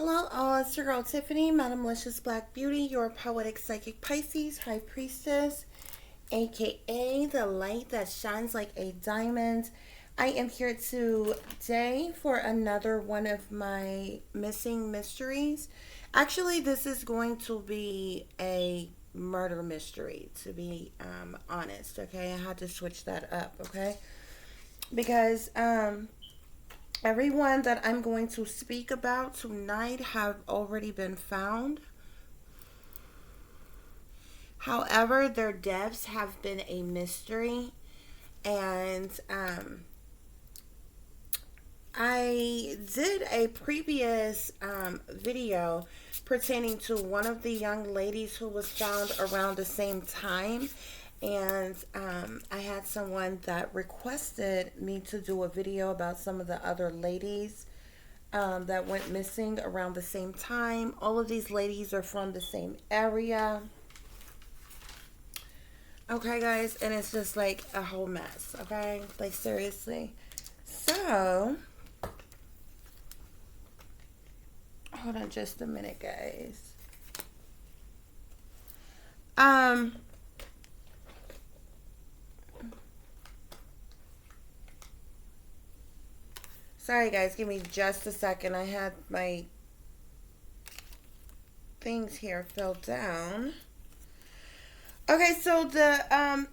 Hello all, it's your girl Tiffany, Madam Licious Black Beauty, your poetic psychic Pisces, High Priestess, aka the light that shines like a diamond. I am here today for another one of my missing mysteries. Actually, this is going to be a murder mystery, to be honest, okay? I had to switch that up, okay? Because everyone that I'm going to speak about tonight have already been found. However, their deaths have been a mystery. And I did a previous video pertaining to one of the young ladies who was found around the same time. And I had someone that requested me to do a video about some of the other ladies that went missing around the same time. All of these ladies are from the same area. Okay, guys, and it's just like a whole mess, okay? Like, seriously. So, hold on just a minute, guys. Sorry, guys, give me just a second. I had my things here filled down. Okay, so the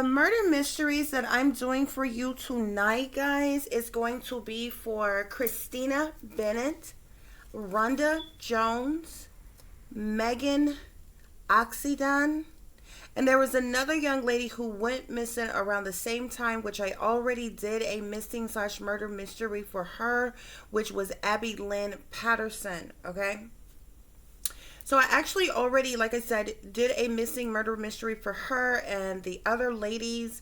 murder mysteries that I'm doing for you tonight, guys, is going to be for Christina Bennett, Rhonda Jones, Megan Oxendine, and there was another young lady who went missing around the same time, which I already did a missing/murder mystery for her, which was Abby Lynn Patterson, okay? So I actually already, like I said, did a missing murder mystery for her, and the other ladies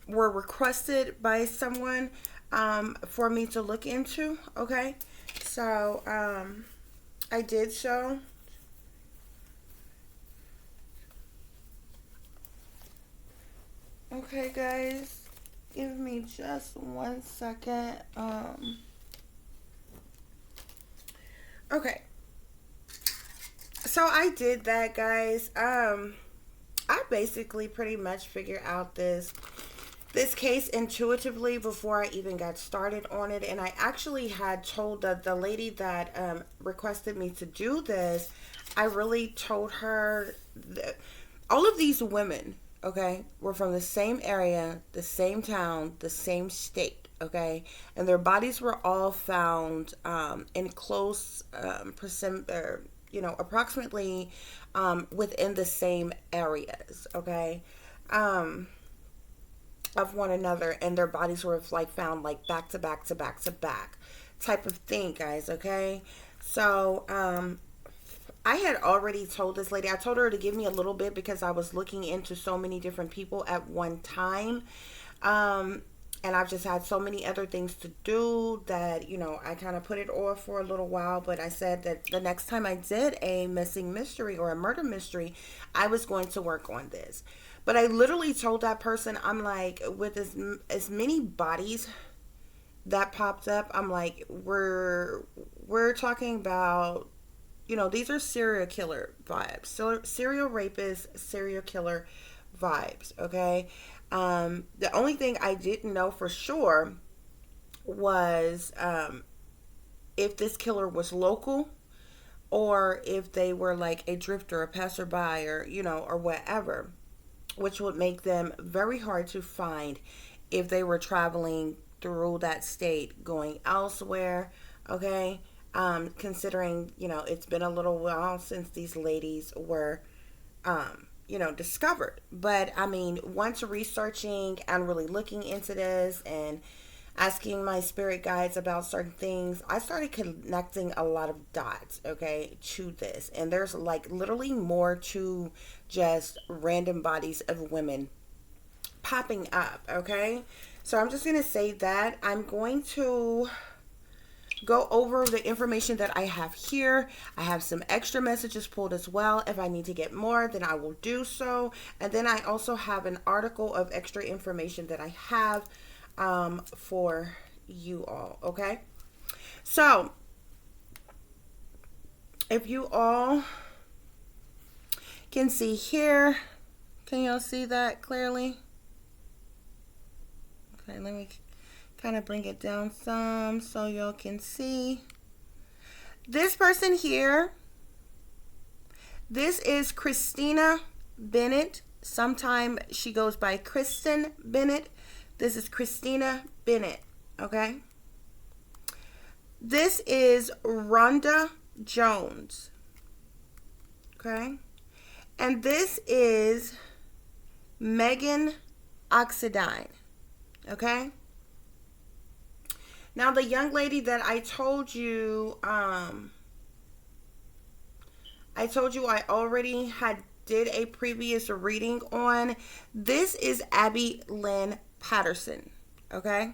were requested by someone for me to look into, okay? So I did so. Okay, guys, give me just 1 second. Okay, so I did that, guys. I basically pretty much figured out this case intuitively before I even got started on it, and I actually had told the lady that requested me to do this. I really told her that all of these women, okay, we're from the same area, the same town, the same state, okay, and their bodies were all found in close approximately within the same areas, okay, of one another, and their bodies were like found like back to back to back to back type of thing, guys, okay. So I had already told this lady, I told her to give me a little bit because I was looking into so many different people at one time. And I've just had so many other things to do that, I kind of put it off for a little while. But I said that the next time I did a missing mystery or a murder mystery, I was going to work on this. But I literally told that person, I'm like, with as many bodies that popped up, I'm like, we're talking about, these are serial killer vibes. So serial rapist, serial killer vibes, okay? The only thing I didn't know for sure was if this killer was local or if they were like a drifter, a passerby, or, or whatever, which would make them very hard to find if they were traveling through that state going elsewhere, okay? Considering, it's been a little while since these ladies were, discovered. But, I mean, once researching and really looking into this and asking my spirit guides about certain things, I started connecting a lot of dots, okay, to this. And there's, like, literally more to just random bodies of women popping up, okay? So I'm just going to say that. I'm going to go over the information that I have here. I have some extra messages pulled as well. If I need to get more, then I will do so. And then I also have an article of extra information that I have for you all, okay? So, if you all can see here, can y'all see that clearly? Okay, let me kind of bring it down some so y'all can see. This person here, this is Christina Bennett. Sometime she goes by Kristen Bennett. This is Christina Bennett, okay? This is Rhonda Jones, okay? And this is Megan Oxendine, okay? Now, the young lady that I told you I already had did a previous reading on. This is Abby Lynn Patterson, okay?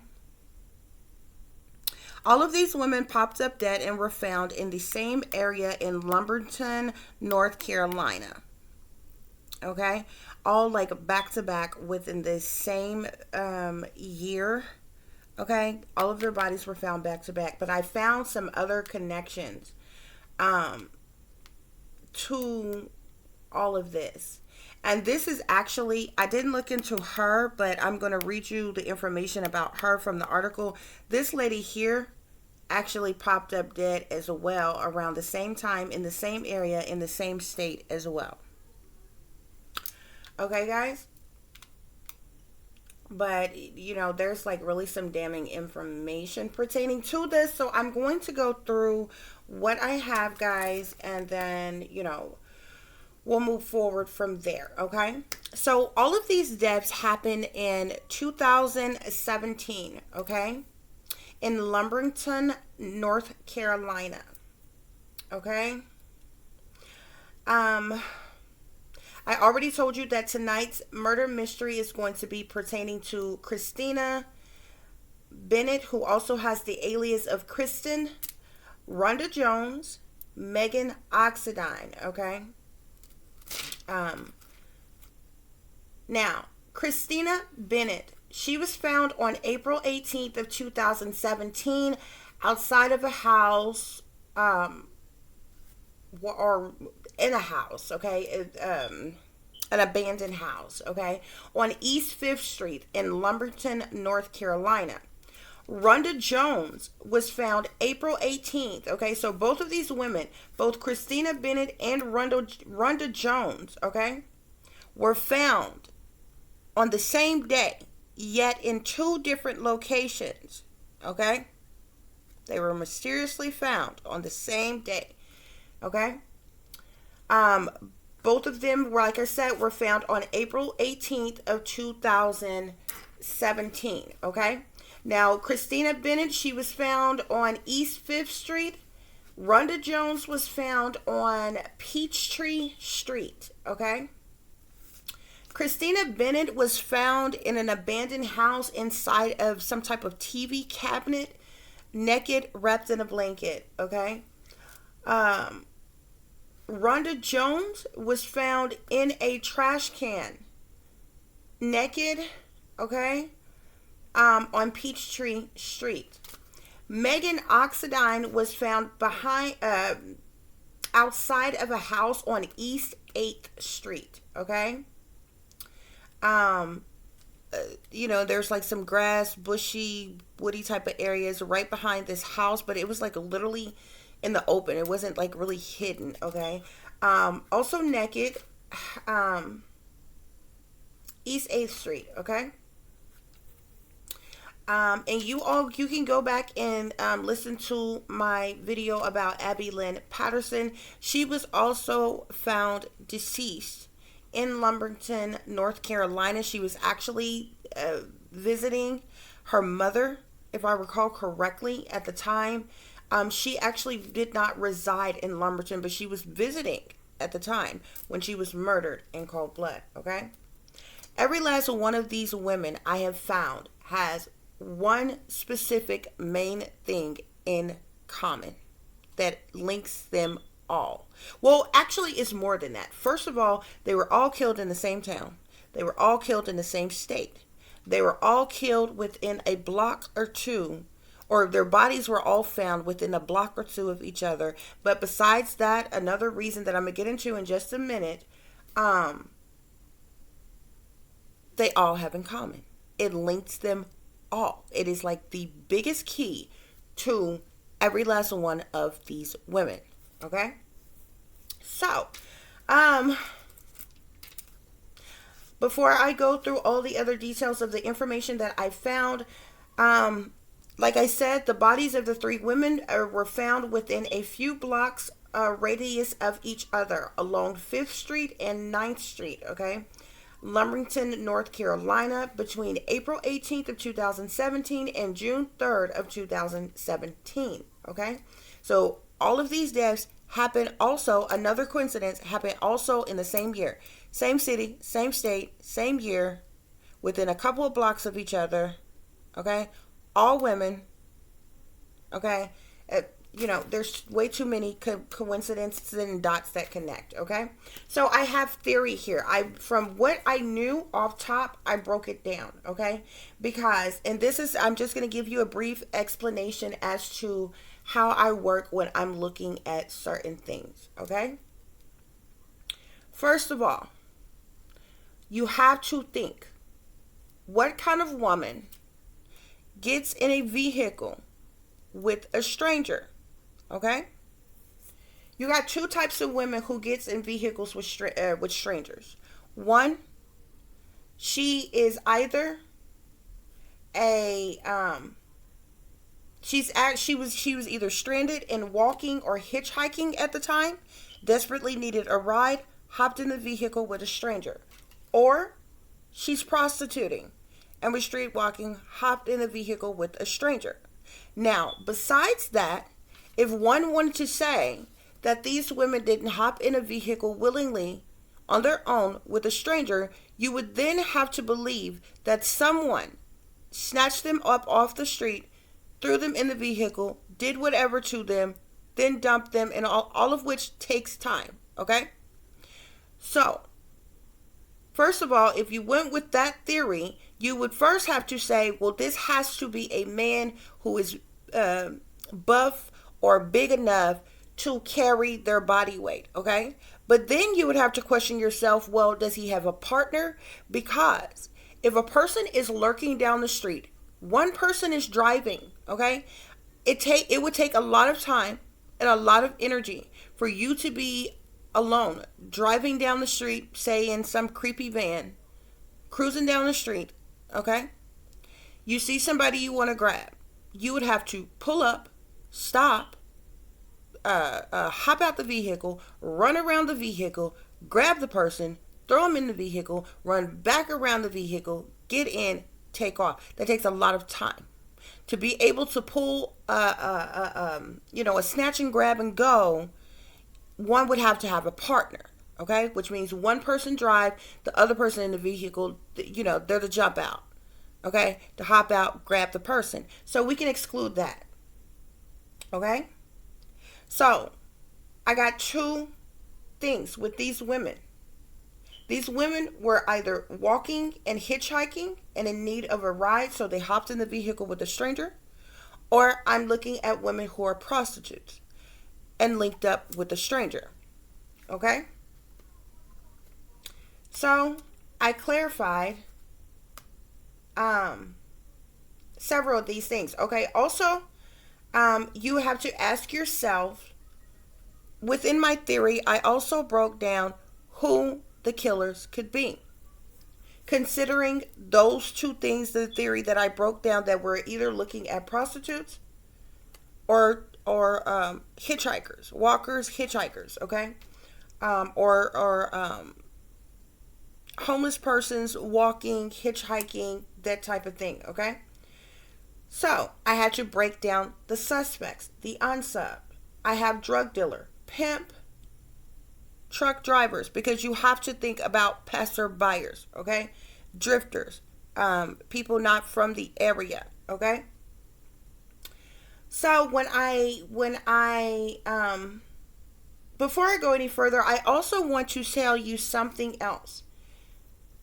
All of these women popped up dead and were found in the same area in Lumberton, North Carolina, okay? All like back to back within the same year, okay? All of their bodies were found back to back, but I found some other connections to all of this. And this is actually, I didn't look into her, but I'm going to read you the information about her from the article. This lady here actually popped up dead as well around the same time in the same area in the same state as well. Okay, guys? But, you know, there's like really some damning information pertaining to this. So I'm going to go through what I have, guys, and then, you know, we'll move forward from there, okay? So all of these deaths happened in 2017, okay? In Lumberton, North Carolina, okay? I already told you that tonight's murder mystery is going to be pertaining to Christina Bennett, who also has the alias of Kristen, Rhonda Jones, Megan Oxendine, okay? Now, Christina Bennett, she was found on April 18th of 2017 outside of a house, or in a house, okay? An abandoned house, okay? On East 5th Street in Lumberton, North Carolina. Rhonda Jones was found April 18th, okay? So both of these women, both Christina Bennett and Rhonda Jones, okay, were found on the same day, yet in two different locations, okay? They were mysteriously found on the same day, okay? Both of them, like I said, were found on April 18th of 2017, okay? Now, Christina Bennett, she was found on East 5th Street. Rhonda Jones was found on Peachtree Street, okay? Christina Bennett was found in an abandoned house inside of some type of TV cabinet, naked, wrapped in a blanket, okay? Rhonda Jones was found in a trash can, naked, okay? On Peachtree Street. Megan Oxendine was found behind, outside of a house on East 8th Street. Okay. You know, there's like some grass, bushy, woody type of areas right behind this house, but it was like literally in the open. It wasn't like really hidden. Okay. Also naked, East 8th Street. Okay. And you can go back and listen to my video about Abby Lynn Patterson. She was also found deceased in Lumberton, North Carolina. She was actually visiting her mother, if I recall correctly, at the time. She actually did not reside in Lumberton, but she was visiting at the time when she was murdered in cold blood, okay? Every last one of these women I have found has one specific main thing in common that links them all. Well, actually, it's more than that. First of all, they were all killed in the same town. They were all killed in the same state. They were all killed within a block or two or their bodies were all found within a block or two of each other. But besides that, another reason that I'm going to get into in just a minute, they all have in common. It links them all. It is like the biggest key to every last one of these women. Okay? So, before I go through all the other details of the information that I found, like I said, the bodies of the three women were found within a few blocks radius of each other along 5th Street and 9th Street, okay? Lumberton, North Carolina, between April 18th of 2017 and June 3rd of 2017, okay? So all of these deaths happened also, another coincidence, happened also in the same year. Same city, same state, same year, within a couple of blocks of each other, okay? All women, okay? There's way too many coincidences and dots that connect, okay? So I have theory here. From what I knew off top, I broke it down, okay? Because, and this is, I'm just going to give you a brief explanation as to how I work when I'm looking at certain things, okay? First of all, you have to think, what kind of woman gets in a vehicle with a stranger? Okay? You got two types of women who gets in vehicles with strangers. One, she is either she was either stranded and walking or hitchhiking at the time, desperately needed a ride, hopped in the vehicle with a stranger. Or she's prostituting and was street walking, hopped in a vehicle with a stranger. Now, besides that, if one wanted to say that these women didn't hop in a vehicle willingly on their own with a stranger, you would then have to believe that someone snatched them up off the street, threw them in the vehicle, did whatever to them, then dumped them, and all of which takes time, okay? So, first of all, if you went with that theory, you would first have to say, well, this has to be a man who is buff or big enough to carry their body weight, okay? But then you would have to question yourself, well, does he have a partner? Because if a person is lurking down the street, one person is driving, okay? It would take a lot of time and a lot of energy for you to be alone, driving down the street, say in some creepy van, cruising down the street, okay? You see somebody you want to grab. You would have to pull up, stop, hop out the vehicle, run around the vehicle, grab the person, throw them in the vehicle, run back around the vehicle, get in, take off. That takes a lot of time. To be able to pull, a snatch and grab and go, one would have to have a partner, okay? Which means one person drive, the other person in the vehicle, they're the jump out, okay? To hop out, grab the person. So we can exclude that, okay? So I got two things with these women. These women were either walking and hitchhiking and in need of a ride, so they hopped in the vehicle with a stranger, or I'm looking at women who are prostitutes and linked up with a stranger. Okay? So I clarified several of these things. Okay? Also, you have to ask yourself, within my theory, I also broke down who the killers could be. Considering those two things, the theory that I broke down, that we're either looking at prostitutes or hitchhikers, walkers, hitchhikers, okay? Or homeless persons walking, hitchhiking, that type of thing, okay? So I had to break down the suspects, the unsub. I have drug dealer, pimp, truck drivers, because you have to think about passerbyers, okay? Drifters, people not from the area, okay? So when I before I go any further, I also want to tell you something else.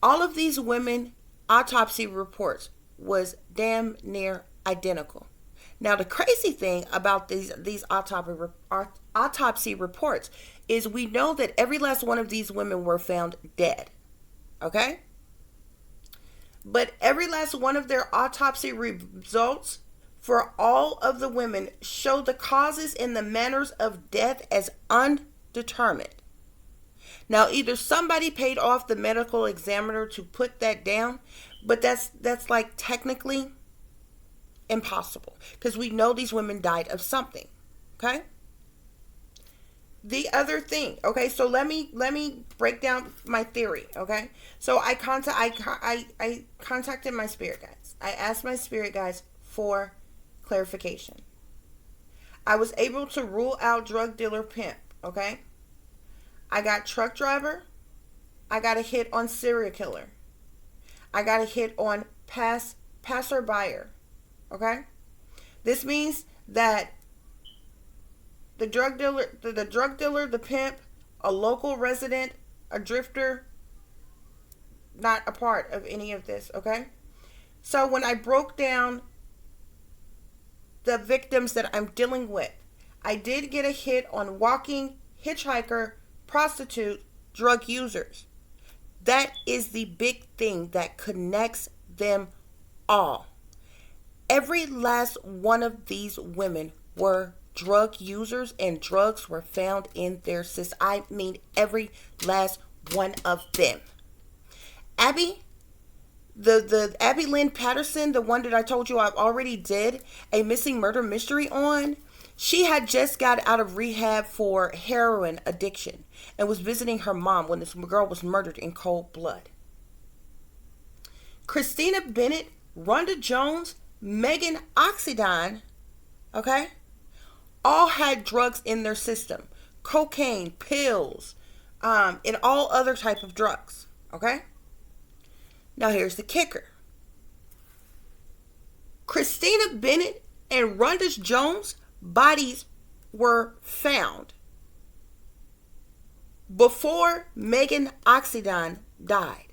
All of these women autopsy reports was damn near identical. Now, the crazy thing about these autopsy reports is we know that every last one of these women were found dead. Okay? But every last one of their autopsy results for all of the women show the causes and the manners of death as undetermined. Now, either somebody paid off the medical examiner to put that down, but that's like technically impossible because we know these women died of something. Okay? The other thing, okay, so let me break down my theory, okay? So I contacted my spirit guides. I asked my spirit guides for clarification. I was able to rule out drug dealer pimp, okay? I got truck driver. I got a hit on serial killer. I got a hit on passerby, okay? This means that the drug dealer, the pimp, a local resident, a drifter, not a part of any of this, okay? So when I broke down the victims that I'm dealing with, I did get a hit on walking, hitchhiker, prostitute, drug users. That is the big thing that connects them all. Every last one of these women were drug users and drugs were found in their system. I mean, every last one of them. Abby, the Abby Lynn Patterson, the one that I told you I already did a missing murder mystery on, she had just got out of rehab for heroin addiction and was visiting her mom when this girl was murdered in cold blood. Christina Bennett, Rhonda Jones, Megan Oxendine, okay, all had drugs in their system. Cocaine, pills, and all other type of drugs, okay? Now here's the kicker. Christina Bennett and Rhonda Jones' bodies were found before Megan Oxendine died.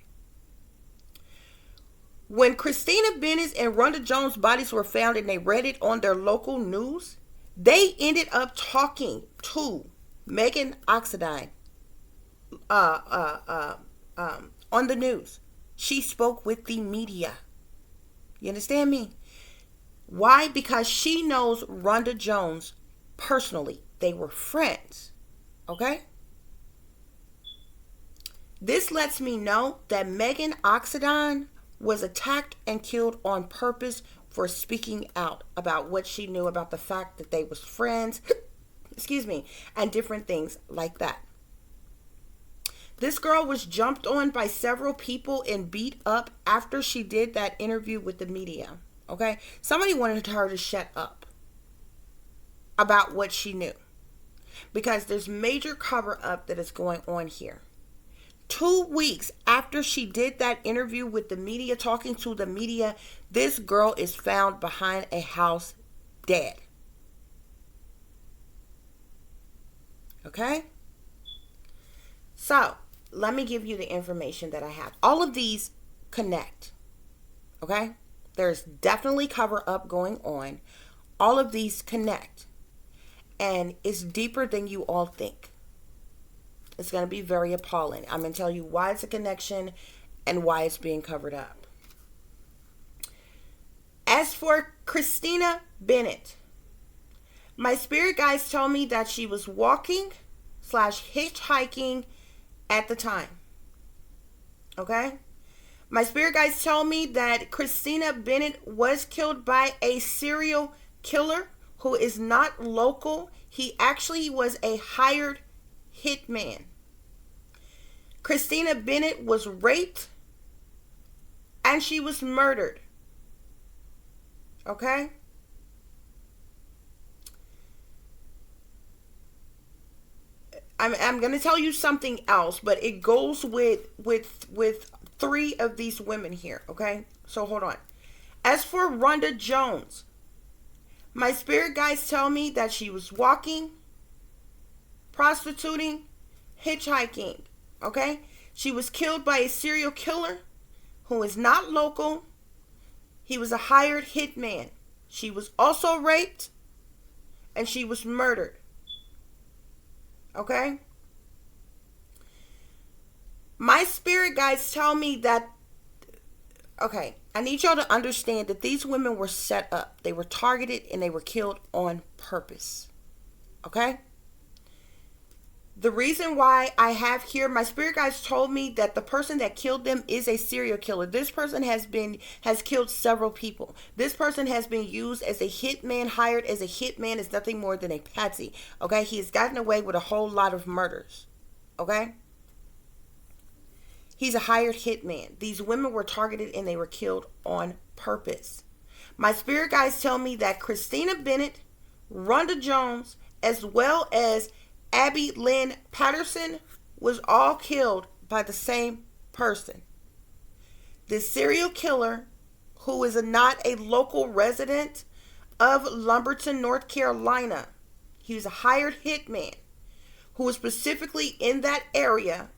When Christina Bennett and Rhonda Jones' bodies were found and they read it on their local news, they ended up talking to Megan Oxendine on the news. She spoke with the media. You understand me? Why? Because she knows Rhonda Jones personally. They were friends. Okay? This lets me know that Megan Oxendine was attacked and killed on purpose for speaking out about what she knew about the fact that they was friends, excuse me, and different things like that. This girl was jumped on by several people and beat up after she did that interview with the media. Okay? Somebody wanted her to shut up about what she knew. Because there's major cover up that is going on here. 2 weeks after she did that interview with the media, talking to the media, this girl is found behind a house dead. Okay? So, let me give you the information that I have. All of these connect. Okay? There's definitely cover up going on. All of these connect. And it's deeper than you all think. It's going to be very appalling. I'm going to tell you why it's a connection and why it's being covered up. As for Christina Bennett, my spirit guides tell me that she was walking / hitchhiking at the time. Okay? My spirit guides tell me that Christina Bennett was killed by a serial killer who is not local. He actually was a hired hitman. Christina Bennett was raped and she was murdered. Okay? I'm going to tell you something else, but it goes with 3 of these women here, okay? So hold on. As for Rhonda Jones, my spirit guides tell me that she was walking, prostituting, hitchhiking, okay? She was killed by a serial killer who is not local. He was a hired hitman. She was also raped and she was murdered. Okay? My spirit guides tell me that, okay, I need y'all to understand that these women were set up. They were targeted and they were killed on purpose. Okay? The reason why I have here, my spirit guides told me that the person that killed them is a serial killer. This person has killed several people. This person has been used as a hitman, hired as a hitman, is nothing more than a patsy. Okay? He has gotten away with a whole lot of murders. Okay? He's a hired hitman. These women were targeted and they were killed on purpose. My spirit guides tell me that Christina Bennett, Rhonda Jones, as well as Lynn Patterson was all killed by the same person. This serial killer, who is not a local resident of Lumberton, North Carolina. He was a hired hitman who was specifically in that area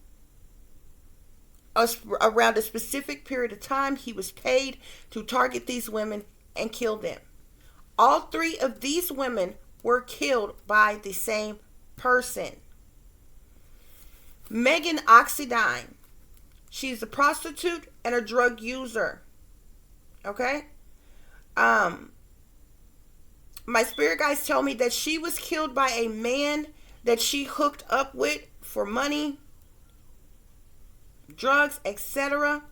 around a specific period of time. He was paid to target these women and kill them. All three of these women were killed by the same person. Megan Oxendine. She's a prostitute and a drug user. Okay? My spirit guides tell me that she was killed by a man that she hooked up with for money, drugs, etc.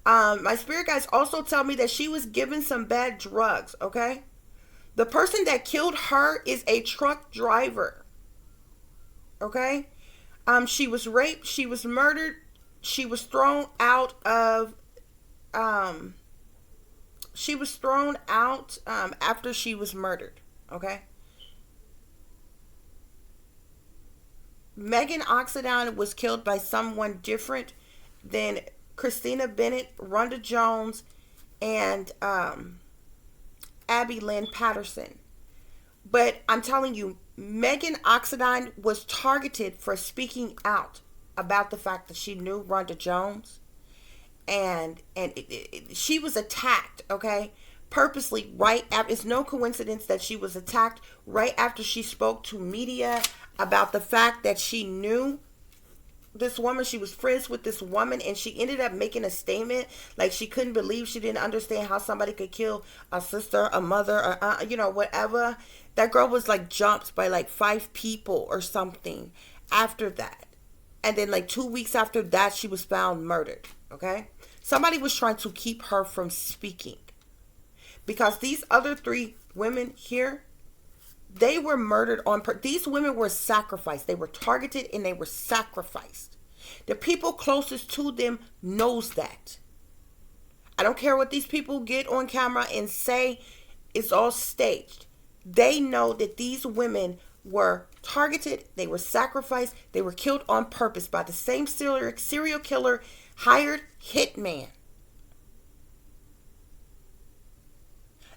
My spirit guides also tell me that she was given some bad drugs. Okay? The person that killed her is a truck driver. Okay? She was raped. She was murdered. She was thrown out of, after she was murdered. Okay? Megan Oxendine was killed by someone different than Christina Bennett, Rhonda Jones, and Lynn Patterson. But I'm telling you, Megan Oxendine was targeted for speaking out about the fact that she knew Rhonda Jones, and she was attacked, okay, purposely right after. It's no coincidence that she was attacked right after she spoke to media about the fact that she knew this woman. She was friends with this woman, and she ended up making a statement like she couldn't believe, she didn't understand how somebody could kill a sister, a mother, or whatever. That girl was like jumped by like 5 people or something after that. And then like 2 weeks after that, she was found murdered. Okay? Somebody was trying to keep her from speaking. Because these other 3 women here, they were murdered on purpose. These women were sacrificed. They were targeted and they were sacrificed. The people closest to them knows that. I don't care what these people get on camera and say. It's all staged. They know that these women were targeted. They were sacrificed. They were killed on purpose by the same serial killer, hired hitman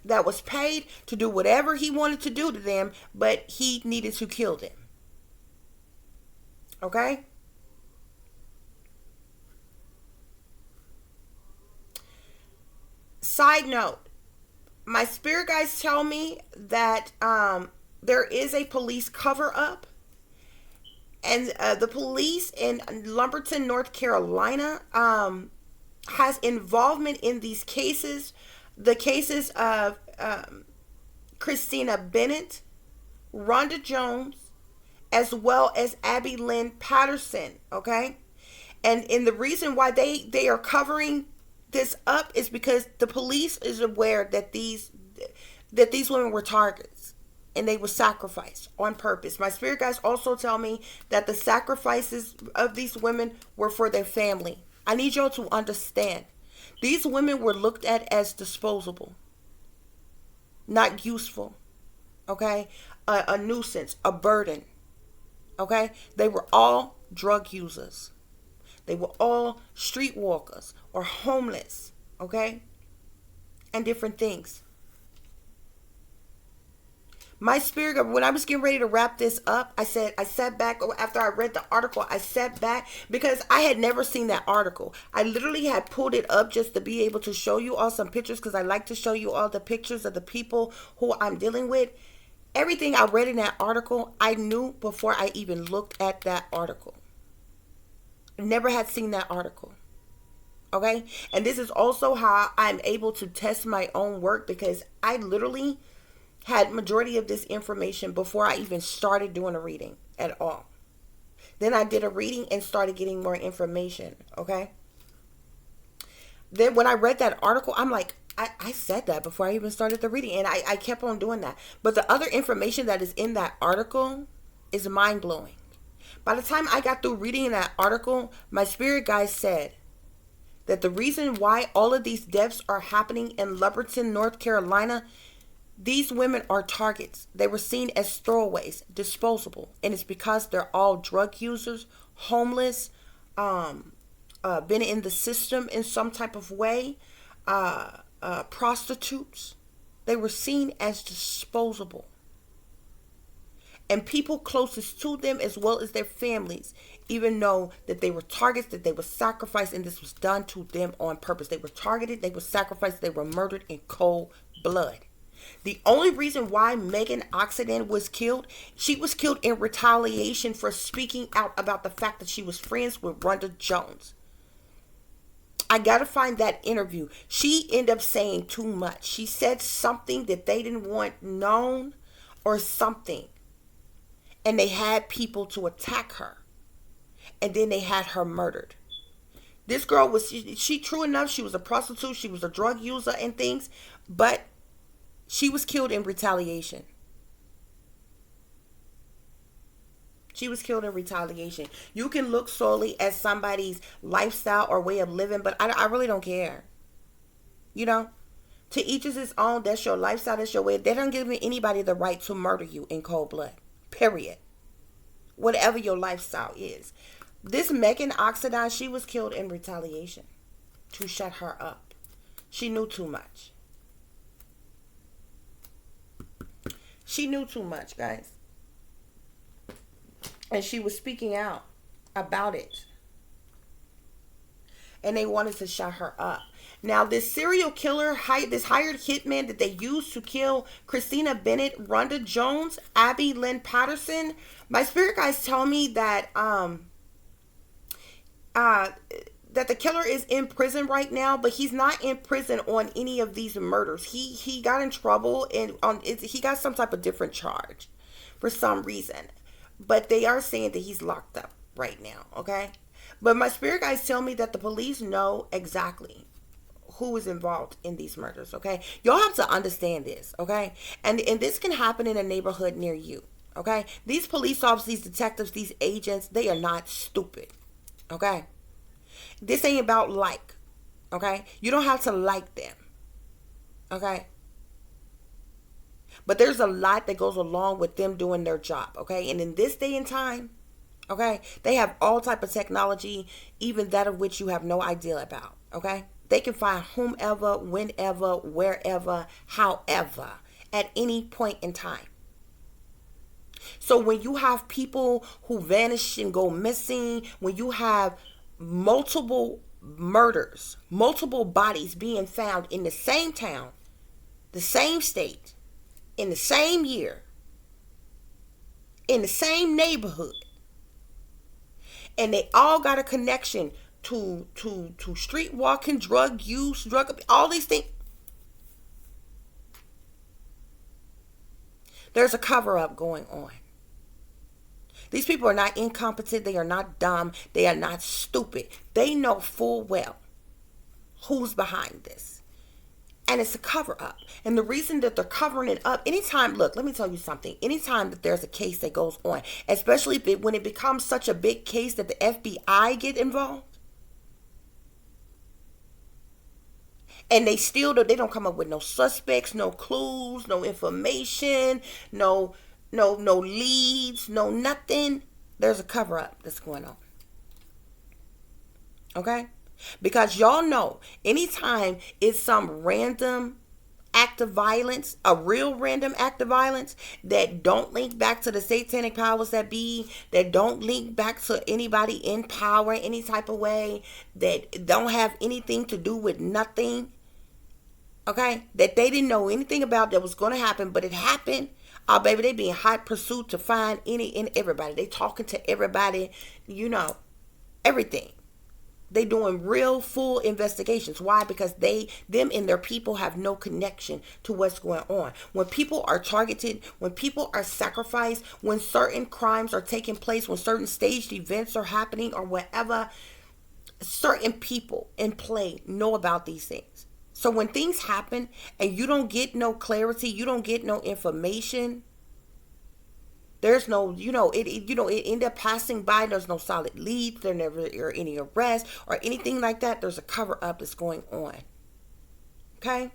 that was paid to do whatever he wanted to do to them, but he needed to kill them. Okay? Side note, my spirit guides tell me that there is a police cover-up, and the police in Lumberton, North Carolina has involvement in these cases. The cases of Christina Bennett, Rhonda Jones, as well as Lynn Patterson. Okay? And the reason why they are covering this up is because the police is aware that these women were targets and they were sacrificed on purpose. My spirit guides also tell me that the sacrifices of these women were for their family. I need y'all to understand. These women were looked at as disposable, not useful. Okay? A nuisance, a burden. Okay? They were all drug users. They were all street walkers or homeless, okay? And different things. My spirit, when I was getting ready to wrap this up, I sat back after I read the article. I sat back because I had never seen that article. I literally had pulled it up just to be able to show you all some pictures because I like to show you all the pictures of the people who I'm dealing with. Everything I read in that article, I knew before I even looked at that article. Never had seen that article. Okay? And this is also how I'm able to test my own work because I literally had majority of this information before I even started doing a reading at all. Then I did a reading and started getting more information. Okay? Then when I read that article, I'm like, I said that before I even started the reading. And I kept on doing that. But the other information that is in that article is mind-blowing. By the time I got through reading that article, my spirit guide said that the reason why all of these deaths are happening in Lumberton, North Carolina, these women are targets. They were seen as throwaways, disposable. And it's because they're all drug users, homeless, been in the system in some type of way, prostitutes. They were seen as disposable. And people closest to them as well as their families even know that they were targets, that they were sacrificed, and this was done to them on purpose. They were targeted, they were sacrificed, they were murdered in cold blood. The only reason why Megan Oxendine was killed, she was killed in retaliation for speaking out about the fact that she was friends with Rhonda Jones. I gotta find that interview. She ended up saying too much. She said something that they didn't want known or something. And they had people to attack her. And then they had her murdered. This girl was, she true enough, she was a prostitute, she was a drug user and things, but she was killed in retaliation. She was killed in retaliation. You can look solely at somebody's lifestyle or way of living, but I really don't care. You know, to each is his own. That's your lifestyle, that's your way. They don't give anybody the right to murder you in cold blood. Period. Whatever your lifestyle is. This Megan Oxendine, she was killed in retaliation to shut her up. She knew too much. She knew too much, guys. And she was speaking out about it. And they wanted to shut her up. Now, this serial killer, this hired hitman that they used to kill Christina Bennett Rhonda Jones, Abby Lynn Patterson, my spirit guides tell me that that the killer is in prison right now, but he's not in prison on any of these murders. He got in trouble and he got some type of different charge for some reason. But they are saying that he's locked up right now, okay? But my spirit guides tell me that the police know exactly who is involved in these murders, okay? Y'all have to understand this, okay? And this can happen in a neighborhood near you, okay? These police officers, these detectives, these agents, they are not stupid, okay? This ain't about like, okay? You don't have to like them, okay? But there's a lot that goes along with them doing their job, okay? And in this day and time, okay, they have all type of technology, even that of which you have no idea about, okay? They can find whomever, whenever, wherever, however, at any point in time. So when you have people who vanish and go missing, when you have multiple murders, multiple bodies being found in the same town, the same state, in the same year, in the same neighborhood, and they all got a connection to street walking, drug use, all these things. There's a cover up going on. These people are not incompetent. They are not dumb. They are not stupid. They know full well who's behind this. And it's a cover up. And the reason that they're covering it up, anytime, look, let me tell you something. Anytime that there's a case that goes on, especially when it becomes such a big case that the FBI get involved, and they don't come up with no suspects, no clues, no information, no leads, no nothing. There's a cover up that's going on. Okay? Because y'all know, anytime it's some random act of violence, a real random act of violence that don't link back to the satanic powers that be, that don't link back to anybody in power in any type of way, that don't have anything to do with nothing, okay, that they didn't know anything about that was going to happen, but it happened. Oh, baby, they be in hot pursuit to find any and everybody. They talking to everybody, everything. They doing real full investigations. Why? Because them and their people have no connection to what's going on. When people are targeted, when people are sacrificed, when certain crimes are taking place, when certain staged events are happening or whatever, certain people in play know about these things. So when things happen and you don't get no clarity, you don't get no information, there's no, it ended up passing by. There's no solid leads. There never are any arrests or anything like that. There's a cover up that's going on. Okay.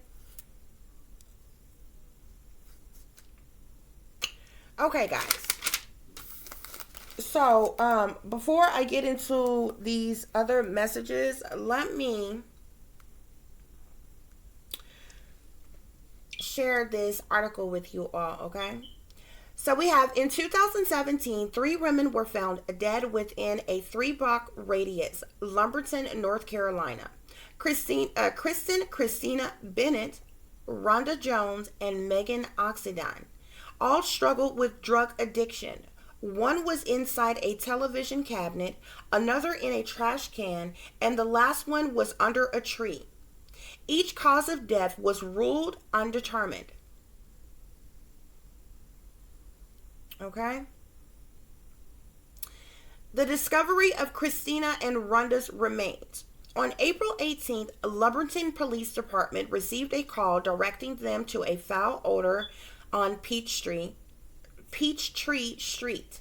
Okay, guys. So, before I get into these other messages, let me share this article with you all, okay? So we have, in 2017, 3 women were found dead within a 3-block radius, Lumberton, North Carolina. Christina Bennett, Rhonda Jones, and Oxendine all struggled with drug addiction. One was inside a television cabinet, another in a trash can, and the last one was under a tree. Each cause of death was ruled undetermined. Okay? The discovery of Christina and Rhonda's remains. On April 18th, Lumberton Police Department received a call directing them to a foul odor on Peachtree Street.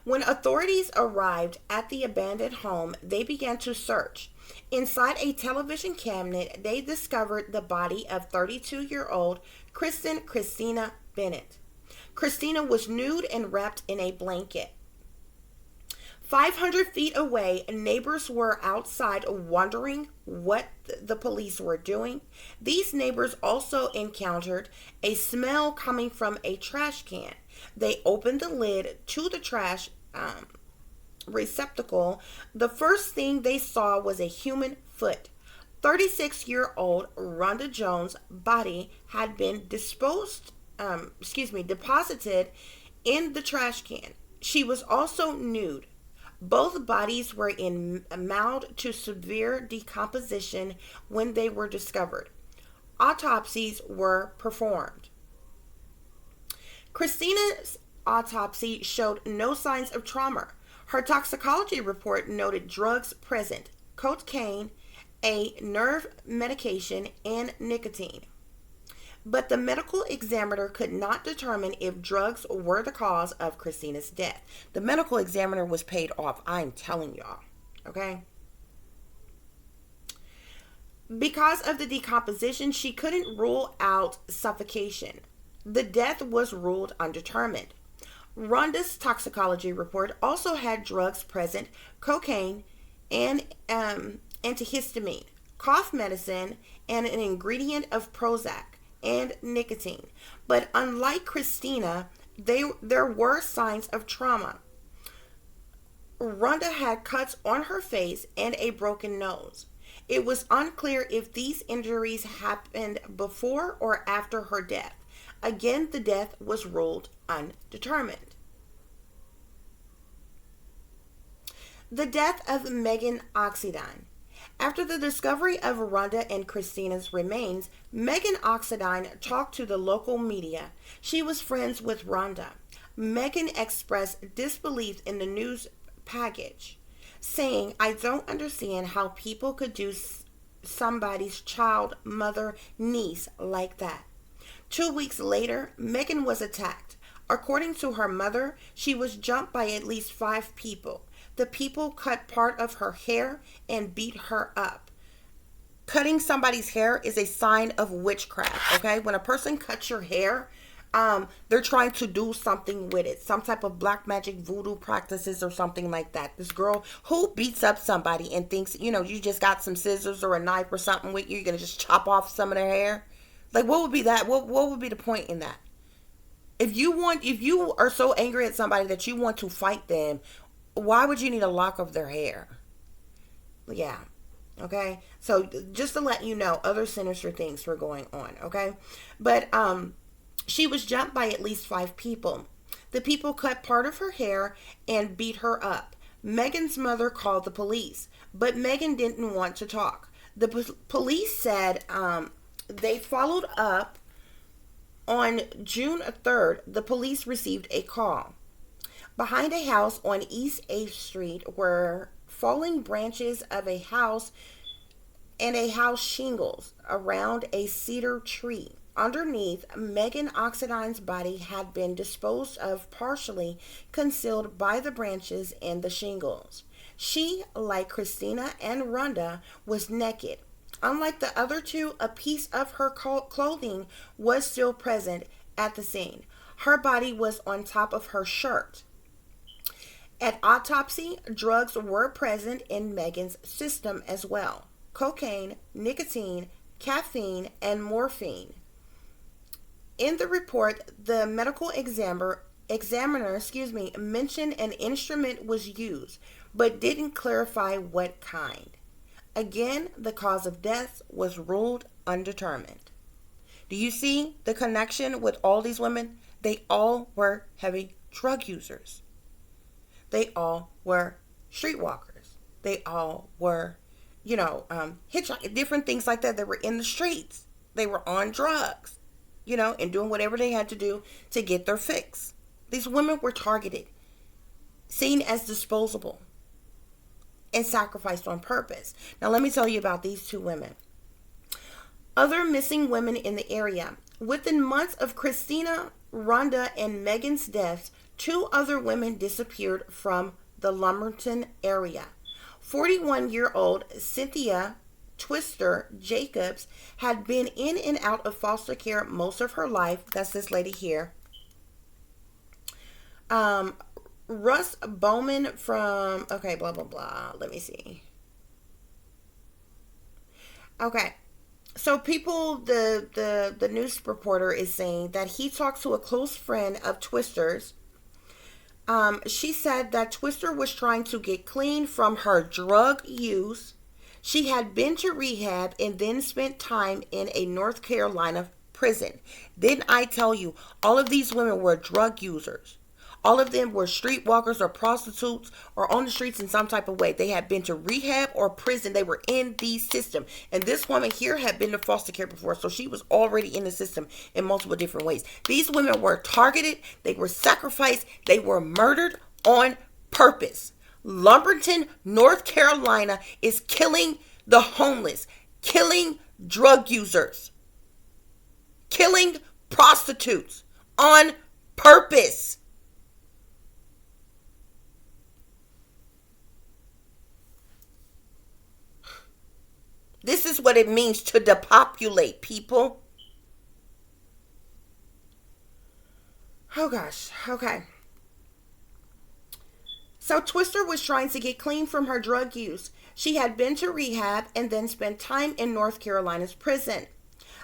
When authorities arrived at the abandoned home, they began to search. Inside a television cabinet, they discovered the body of 32-year-old Christina Bennett. Christina was nude and wrapped in a blanket. 500 feet away, neighbors were outside wondering what the police were doing. These neighbors also encountered a smell coming from a trash can. They opened the lid to the trash receptacle. The first thing they saw was a human foot. 36-year-old Rhonda Jones' body had been deposited in the trash can. She was also nude. Both bodies were in mild to severe decomposition when they were discovered. Autopsies were performed. Christina's autopsy showed no signs of trauma. Her toxicology report noted drugs present: cocaine, a nerve medication, and nicotine. But the medical examiner could not determine if drugs were the cause of Christina's death. The medical examiner was paid off, I'm telling y'all. Okay? Because of the decomposition, she couldn't rule out suffocation. The death was ruled undetermined. Rhonda's toxicology report also had drugs present: cocaine and antihistamine, cough medicine, and an ingredient of Prozac, and nicotine. But unlike Christina, there were signs of trauma. Rhonda had cuts on her face and a broken nose. It was unclear if these injuries happened before or after her death. Again, the death was ruled undetermined. The death of Oxendine. After the discovery of Rhonda and Christina's remains, Oxendine talked to the local media. She was friends with Rhonda. Megan expressed disbelief in the news package, saying, "I don't understand how people could do somebody's child, mother, niece like that." 2 weeks later, Megan was attacked. According to her mother, she was jumped by at least 5 people. The people cut part of her hair and beat her up. Cutting somebody's hair is a sign of witchcraft, okay? When a person cuts your hair, they're trying to do something with it. Some type of black magic voodoo practices or something like that. This girl who beats up somebody and thinks, you just got some scissors or a knife or something with you, you're going to just chop off some of their hair. Like, what would be that? What would be the point in that? If you are so angry at somebody that you want to fight them, why would you need a lock of their hair? Yeah. Okay. So just to let you know, other sinister things were going on. Okay. But she was jumped by at least 5 people. The people cut part of her hair and beat her up. Megan's mother called the police, but Megan didn't want to talk. The police said they followed up on June 3rd. The police received a call. Behind a house on East 8th Street were falling branches of a house and a house shingles around a cedar tree. Underneath, Megan Oxendine's body had been disposed of, partially concealed by the branches and the shingles. She, like Christina and Rhonda, was naked. Unlike the other two, a piece of her clothing was still present at the scene. Her body was on top of her shirt. At autopsy, drugs were present in Megan's system as well: cocaine, nicotine, caffeine, and morphine. In the report, the medical examiner mentioned an instrument was used, but didn't clarify what kind. Again, the cause of death was ruled undetermined. Do you see the connection with all these women? They all were heavy drug users. They all were streetwalkers. They all were, hitchhikers, different things like that. They were in the streets. They were on drugs, and doing whatever they had to do to get their fix. These women were targeted, seen as disposable, and sacrificed on purpose. Now, let me tell you about these 2 women. Other missing women in the area. Within months of Christina, Rhonda, and Megan's deaths, 2 other women disappeared from the Lumberton area. 41-year-old Cynthia Twister Jacobs had been in and out of foster care most of her life. That's this lady here. Russ Bowman from, okay, blah, blah, blah. Let me see. Okay. So people, the news reporter is saying that he talked to a close friend of Twister's. She said that Twister was trying to get clean from her drug use. She had been to rehab and then spent time in a North Carolina prison. Didn't I tell you, all of these women were drug users? All of them were streetwalkers or prostitutes or on the streets in some type of way. They had been to rehab or prison. They were in the system. And this woman here had been to foster care before, so she was already in the system in multiple different ways. These women were targeted. They were sacrificed. They were murdered on purpose. Lumberton, North Carolina is killing the homeless, killing drug users, killing prostitutes on purpose. This is what it means to depopulate, people. Oh gosh, okay. So Twister was trying to get clean from her drug use. She had been to rehab and then spent time in North Carolina's prison.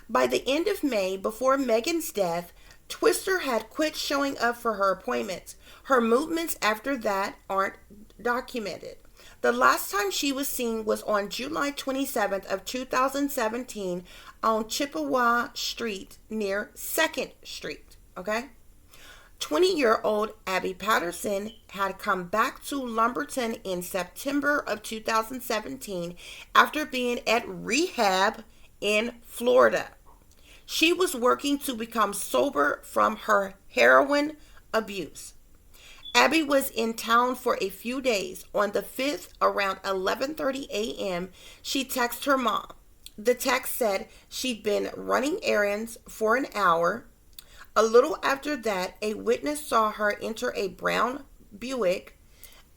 By the end of May, before Megan's death, Twister had quit showing up for her appointments. Her movements after that aren't documented. The last time she was seen was on July 27th of 2017 on Chippewa Street near 2nd Street. Okay? 20-year-old Abby Patterson had come back to Lumberton in September of 2017 after being at rehab in Florida. She was working to become sober from her heroin abuse. Abby was in town for a few days. On the 5th, around 11:30 a.m., she texted her mom. The text said she'd been running errands for an hour. A little after that, a witness saw her enter a brown Buick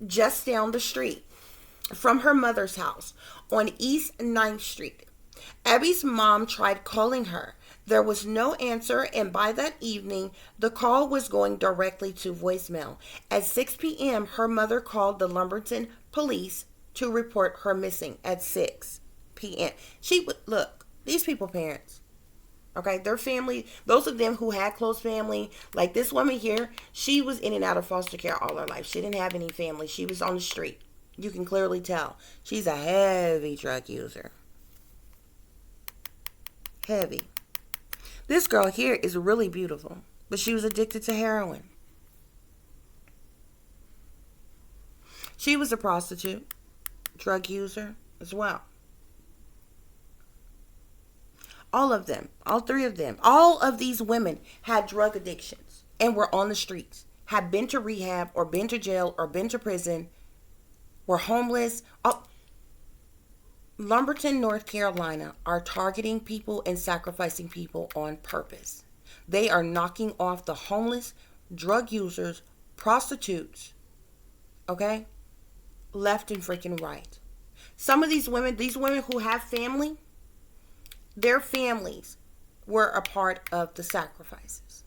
just down the street from her mother's house on East 9th Street. Abby's mom tried calling her. There was no answer, and by that evening, the call was going directly to voicemail. At 6 p.m., her mother called the Lumberton police to report her missing at 6 p.m. She would, look, these people parents, Okay, their family, those of them who had close family, like this woman here, she was in and out of foster care all her life. She didn't have any family. She was on the street. You can clearly tell. She's a heavy drug user. Heavy. This girl here is really beautiful, but she was addicted to heroin. She was a prostitute, drug user as well. All of them, all three of them, all of these women had drug addictions and were on the streets, had been to rehab or been to jail or been to prison, were homeless. Oh, Lumberton, North Carolina are targeting people and sacrificing people on purpose. They are knocking off the homeless, drug users, prostitutes, okay? Left and freaking right. Some of these women who have family, their families were a part of the sacrifices.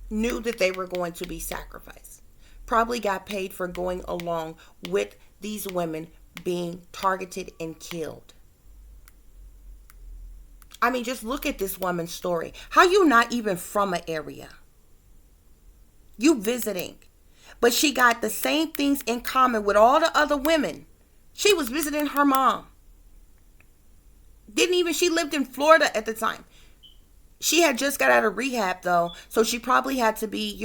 Knew that they were going to be sacrificed. Probably got paid for going along with these women being targeted and killed. I mean, just look at this woman's story. How you not even from an area? You visiting. But she got the same things in common with all the other women. She was visiting her mom. She lived in Florida at the time. She had just got out of rehab though, so she probably had to be,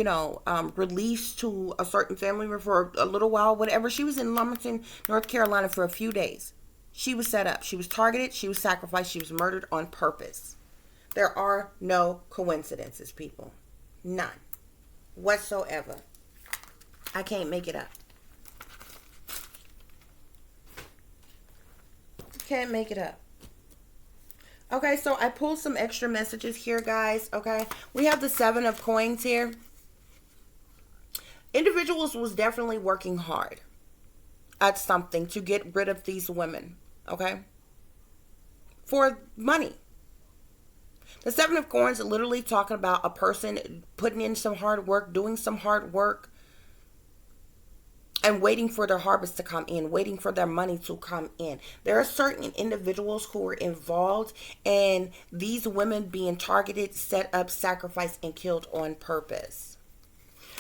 released to a certain family member for a little while, whatever. She was in Lumberton, North Carolina for a few days. She was set up. She was targeted. She was sacrificed. She was murdered on purpose. There are no coincidences, people. None. Whatsoever. I can't make it up. Can't make it up. Okay, so I pulled some extra messages here, guys. Okay, we have the 7 of coins here. Individuals was definitely working hard at something to get rid of these women. Okay, for money. The 7 of coins are literally talking about a person putting in some hard work, doing some hard work, and waiting for their harvest to come in, waiting for their money to come in. There are certain individuals who were involved in these women being targeted, set up, sacrificed, and killed on purpose.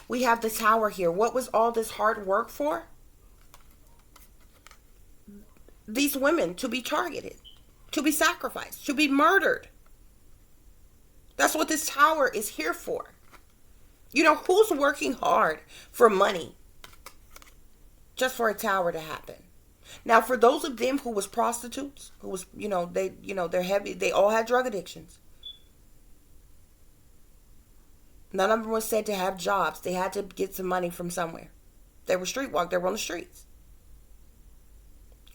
We have the Tower here. What was all this hard work for? These women to be targeted, to be sacrificed, to be murdered. That's what this Tower is here for. You know, who's working hard for money? Just for a tower to happen. Now, for those of them who was prostitutes, who was, they're heavy, they all had drug addictions. None of them were said to have jobs. They had to get some money from somewhere. They were streetwalk. They were on the streets.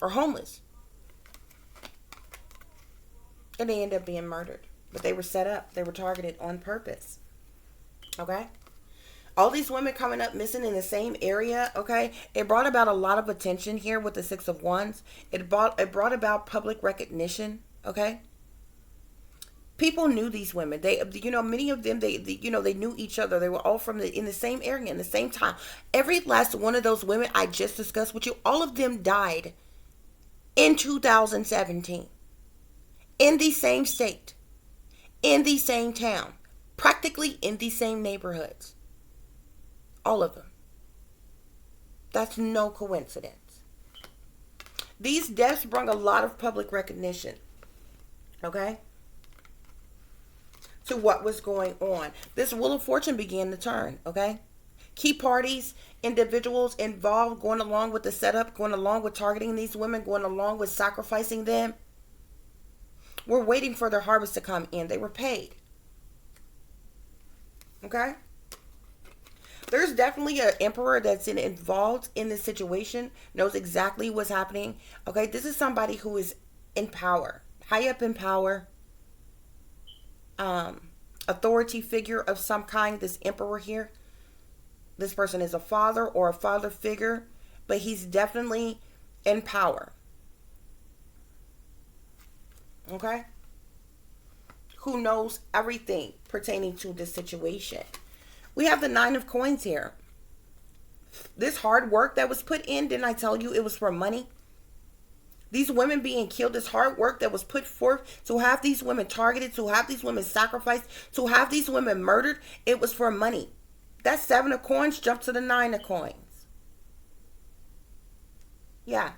Or homeless. And they ended up being murdered. But they were set up. They were targeted on purpose. Okay? All these women coming up missing in the same area, okay? It brought about a lot of attention here with the 6 of Wands. It brought about public recognition, okay? People knew these women. They, many of them, they knew each other. They were all in the same area, in the same time. Every last one of those women I just discussed with you, all of them died in 2017. In the same state. In the same town. Practically in the same neighborhoods. All of them. That's no coincidence. These deaths brought a lot of public recognition. Okay? To what was going on. This Wheel of Fortune began to turn. Okay? Key parties, individuals involved, going along with the setup, going along with targeting these women, going along with sacrificing them, were waiting for their harvest to come in. They were paid. Okay? There's definitely an emperor that's involved in this situation, knows exactly what's happening. Okay, this is somebody who is in power, high up in power, authority figure of some kind, this emperor here. This person is a father or a father figure, but he's definitely in power. Okay? Who knows everything pertaining to this situation. We have the 9 of coins here. This hard work that was put in, didn't I tell you it was for money? These women being killed, this hard work that was put forth to have these women targeted, to have these women sacrificed, to have these women murdered, it was for money. That 7 of coins jumped to the 9 of coins. Yeah.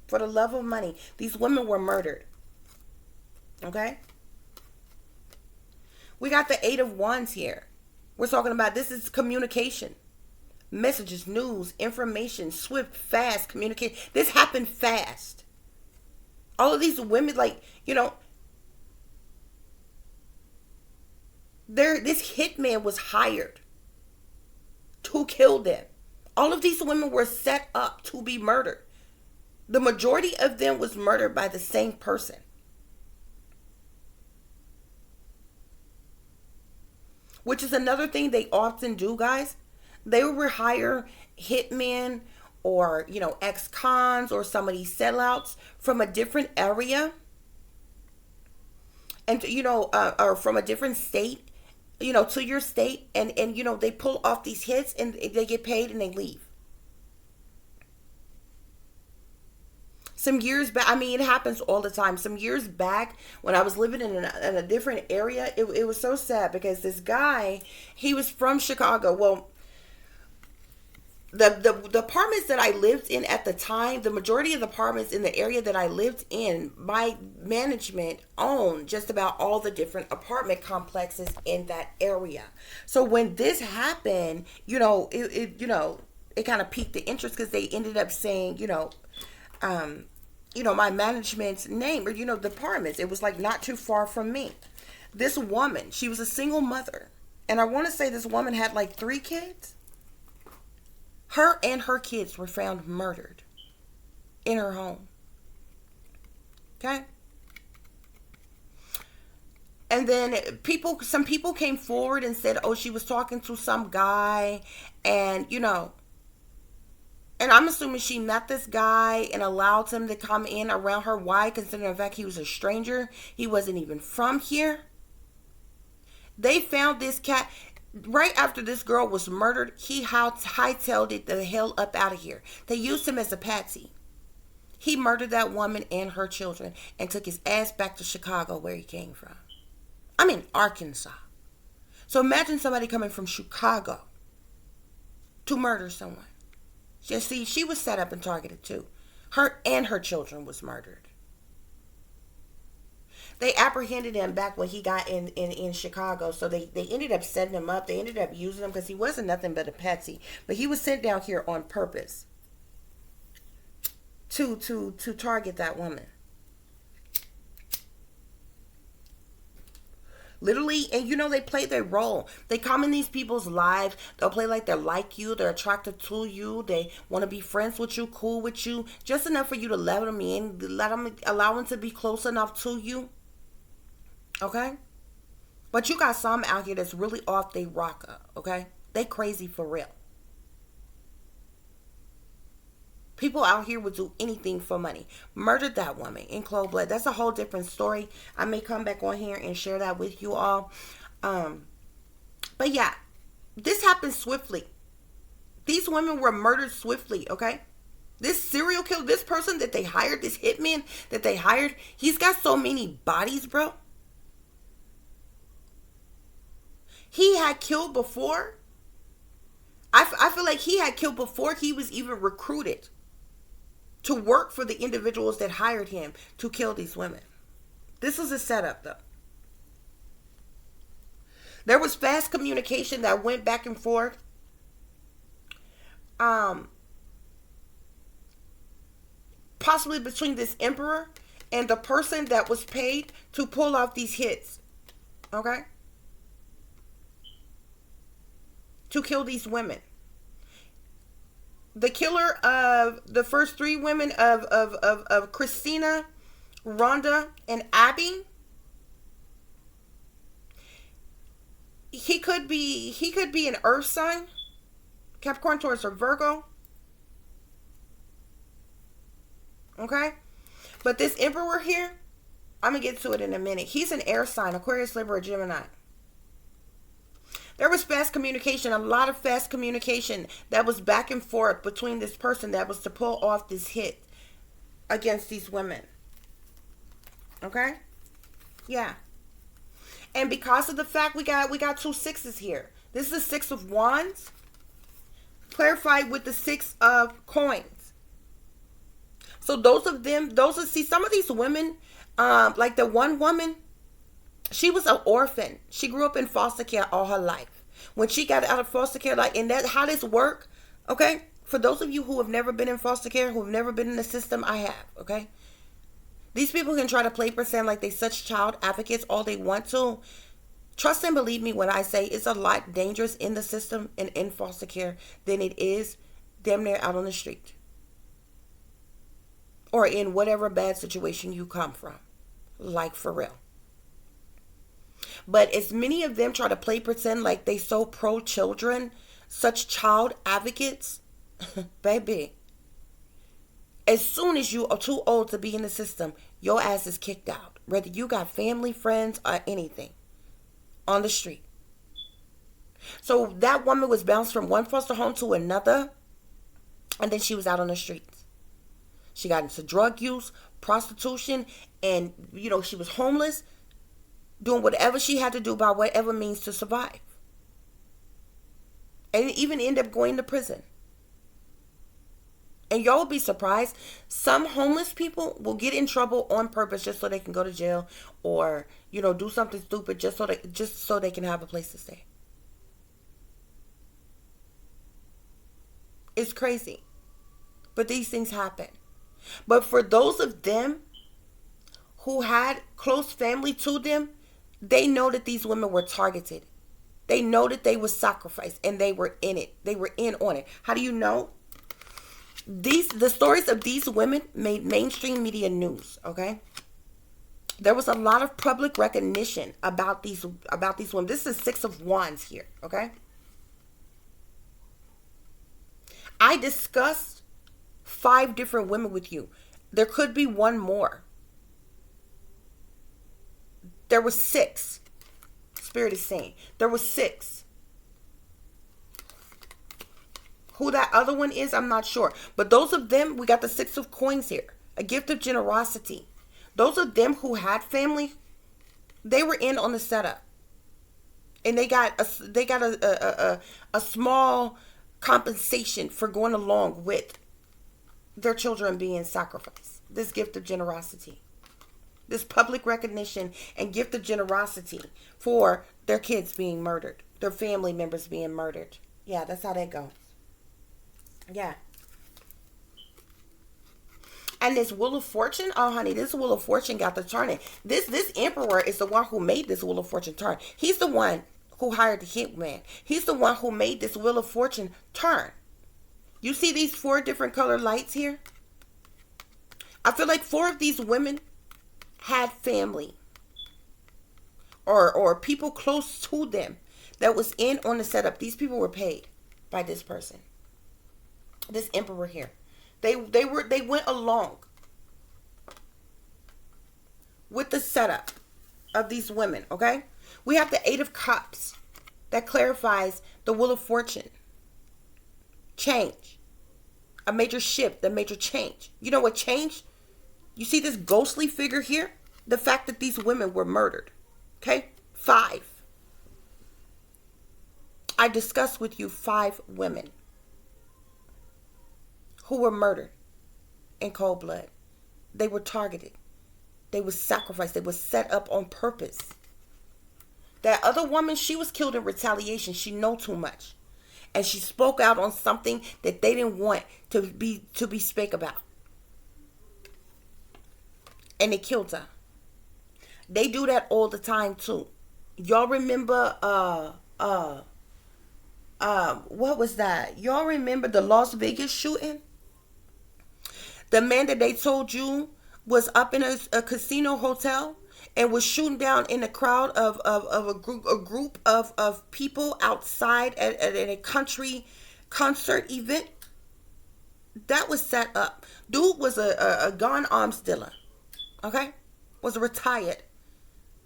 For the love of money. These women were murdered. Okay? We got the 8 of Wands here. We're talking about this is communication. Messages, news, information, swift, fast communication. This happened fast. All of these women, like, you know, this hitman was hired to kill them. All of these women were set up to be murdered. The majority of them was murdered by the same person. Which is another thing they often do, guys. They will hire hitmen or, you know, ex-cons or some of these sellouts from a different area. And, you know, or from a different state, you know, to your state. And, you know, they pull off these hits and they get paid and they leave. Some years back, I mean, it happens all the time. Some years back, when I was living in a different area, it was so sad because this guy, he was from Chicago. Well, the apartments that I lived in at the time, the majority of the apartments in the area that I lived in, my management owned just about all the different apartment complexes in that area. So when this happened, you know, it kind of piqued the interest because they ended up saying, my management's name or, the departments. It was like not too far from me. This woman, she was a single mother. And I want to say this woman had like 3 kids. Her and her kids were found murdered in her home. Okay? And then some people came forward and said, oh, she was talking to some guy and, and I'm assuming she met this guy and allowed him to come in around her. Why? Considering the fact he was a stranger. He wasn't even from here. They found this cat right after this girl was murdered. He hightailed it the hell up out of here. They used him as a patsy. He murdered that woman and her children and took his ass back to Chicago where he came from. I mean, Arkansas. So imagine somebody coming from Chicago to murder someone. Just see, she was set up and targeted too. Her and her children was murdered. They apprehended him back when he got in Chicago. So they ended up setting him up. They ended up using him because he wasn't nothing but a patsy. But he was sent down here on purpose to target that woman. Literally, and they play their role. They come in these people's lives. They'll play like they're like you. They're attracted to you. They want to be friends with you, cool with you. Just enough for you to let them in. Allow them to be close enough to you. Okay? But you got some out here that's really off they rocker. Okay? They crazy for real. People out here would do anything for money. Murdered that woman in cold blood. That's a whole different story. I may come back on here and share that with you all. But yeah, this happened swiftly. These women were murdered swiftly, okay? This serial killer, this person that they hired, this hitman that they hired, he's got so many bodies, bro. He had killed before. I feel like he had killed before he was even recruited to work for the individuals that hired him to kill these women. This was a setup, though. There was fast communication that went back and forth. Possibly between this emperor and the person that was paid to pull off these hits. Okay? To kill these women. The killer of the first 3 women of Christina, Rhonda, and Abby. He could be an earth sign. Capricorn, Taurus, or Virgo. Okay? But this emperor here, I'm going to get to it in a minute. He's an air sign, Aquarius, Libra, or Gemini. There was fast communication, a lot of fast communication that was back and forth between this person that was to pull off this hit. against these women. Okay? Yeah. And because of the fact we got two sixes here. This is the Six of Wands clarified with the Six of Coins. So those of them, see, some of these women, like the one woman, she was an orphan. She grew up in foster care all her life. When she got out of foster care, like, and that, how this work, okay? For those of you who have never been in foster care, who have never been in the system, I have, okay? These people can try to play pretend like they such child advocates all they want to. Trust and believe me when I say it's a lot dangerous in the system and in foster care than it is damn near out on the street. Or in whatever bad situation you come from. Like for real. But as many of them try to play pretend like they so pro-children, such child advocates, baby, as soon as you are too old to be in the system, your ass is kicked out. Whether you got family, friends, or anything on the street. So that woman was bounced from one foster home to another, and then she was out on the streets. She got into drug use, prostitution, and, she was homeless, doing whatever she had to do by whatever means to survive. And even end up going to prison. And y'all will be surprised. Some homeless people will get in trouble on purpose just so they can go to jail or, do something stupid just so they can have a place to stay. It's crazy. But these things happen. But for those of them who had close family to them, they know that these women were targeted. They know that they were sacrificed and they were in it. They were in on it. How do you know? The stories of these women made mainstream media news, okay? There was a lot of public recognition about these women. This is Six of Wands here, okay? I discussed 5 different women with you. There could be one more. There was 6. Spirit is saying. There was 6. Who that other one is, I'm not sure. But those of them, we got the Six of Coins here. A gift of generosity. Those of them who had family, they were in on the setup. And they got a small compensation for going along with their children being sacrificed. This gift of generosity. This public recognition and gift of generosity for their kids being murdered. Their family members being murdered. Yeah, that's how that goes. Yeah. And this Wheel of Fortune, oh honey, this Wheel of Fortune got the turning. This emperor is the one who made this Wheel of Fortune turn. He's the one who hired the hitman. He's the one who made this Wheel of Fortune turn. You see these 4 different color lights here? I feel like 4 of these women had family or people close to them that was in on the setup. These people were paid by this person. This emperor here. They went along with the setup of these women, okay? We have the 8 of Cups that clarifies the Wheel of Fortune. Change. A major shift, a major change. You know what changed? You see this ghostly figure here? The fact that these women were murdered. Okay? 5. I discussed with you 5 women who were murdered in cold blood. They were targeted. They were sacrificed. They were set up on purpose. That other woman, she was killed in retaliation. She know too much. And she spoke out on something that they didn't want to be spake about. And they killed her. They do that all the time too. Y'all remember what was that? Y'all remember the Las Vegas shooting? The man that they told you was up in a casino hotel and was shooting down in a crowd of a group of people outside at a country concert event. That was set up. Dude was a gun arms dealer. Okay? Was retired.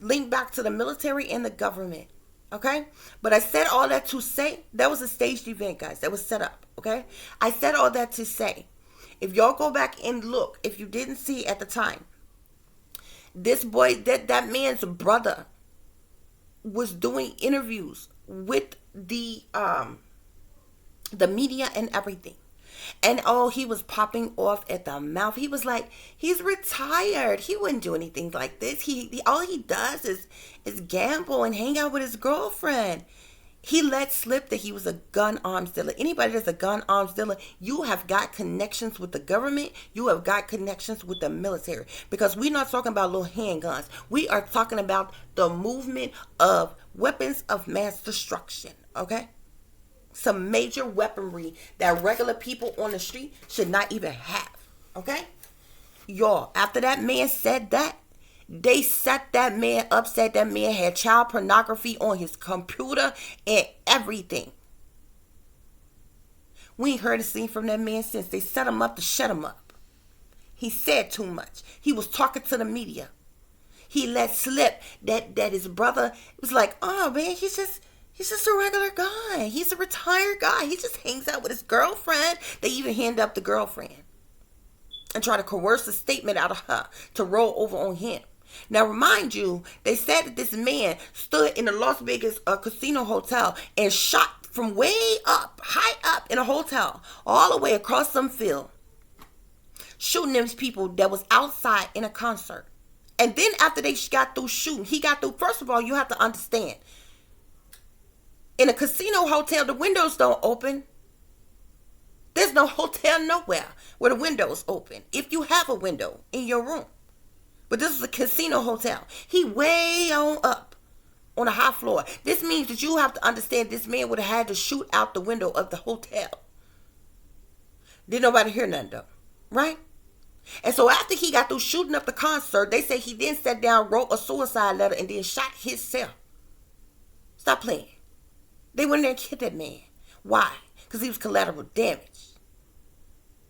Linked back to the military and the government. Okay? But I said all that to say that was a staged event, guys. That was set up. Okay? I said all that to say If y'all go back and look, if you didn't see at the time, this boy, that man's brother was doing interviews with the media and everything. And oh, he was popping off at the mouth. He was like, he's retired. He wouldn't do anything like this. He all he does is gamble and hang out with his girlfriend. He let slip that he was a gun arms dealer. Anybody that's a gun arms dealer, you have got connections with the government. You have got connections with the military. Because we're not talking about little handguns. We are talking about the movement of weapons of mass destruction. Okay? Some major weaponry that regular people on the street should not even have. Okay? Y'all, after that man said that, they set that man up, said that man had child pornography on his computer and everything. We ain't heard a scene from that man since. They set him up to shut him up. He said too much. He was talking to the media. He let slip that his brother was like, oh man, he's just a regular guy. He's a retired guy. He just hangs out with his girlfriend. They even hand up the girlfriend and try to coerce a statement out of her to roll over on him. Now, remind you, they said that this man stood in the Las Vegas casino hotel and shot from way up, high up in a hotel, all the way across some field, shooting those people that was outside in a concert. And then after they got through shooting, he got through. First of all, you have to understand, in a casino hotel, the windows don't open. There's no hotel nowhere where the windows open, if you have a window in your room. But this is a casino hotel. He way on up on a high floor. This means that you have to understand this man would have had to shoot out the window of the hotel. Didn't nobody hear nothing though, right? And so after he got through shooting up the concert, they say he then sat down, wrote a suicide letter, and then shot himself. Stop playing. They went in there and killed that man. Why? Because he was collateral damage.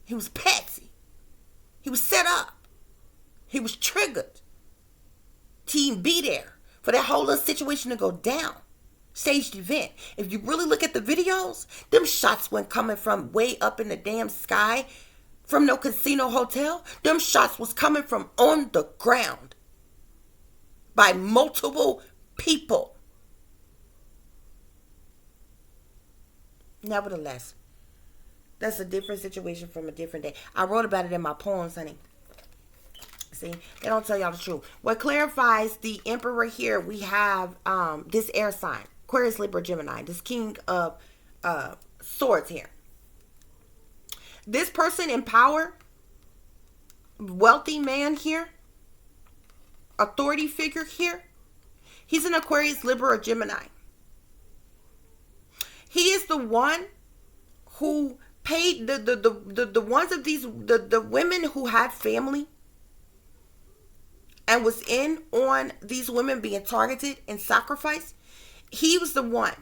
He was patsy. He was set up. He was triggered to even be there for that whole little situation to go down. Staged event. If you really look at the videos, them shots weren't coming from way up in the damn sky from no casino hotel. Them shots was coming from on the ground by multiple people. Nevertheless, that's a different situation from a different day. I wrote about it in my poems, honey. See, they don't tell y'all the truth. What clarifies the emperor here, we have this air sign, Aquarius, Libra, Gemini, this king of swords here. This person in power, wealthy man here, authority figure here, he's an Aquarius, Libra, or Gemini. He is the one who paid the ones of these, the women who had family and was in on these women being targeted and sacrificed. He was the one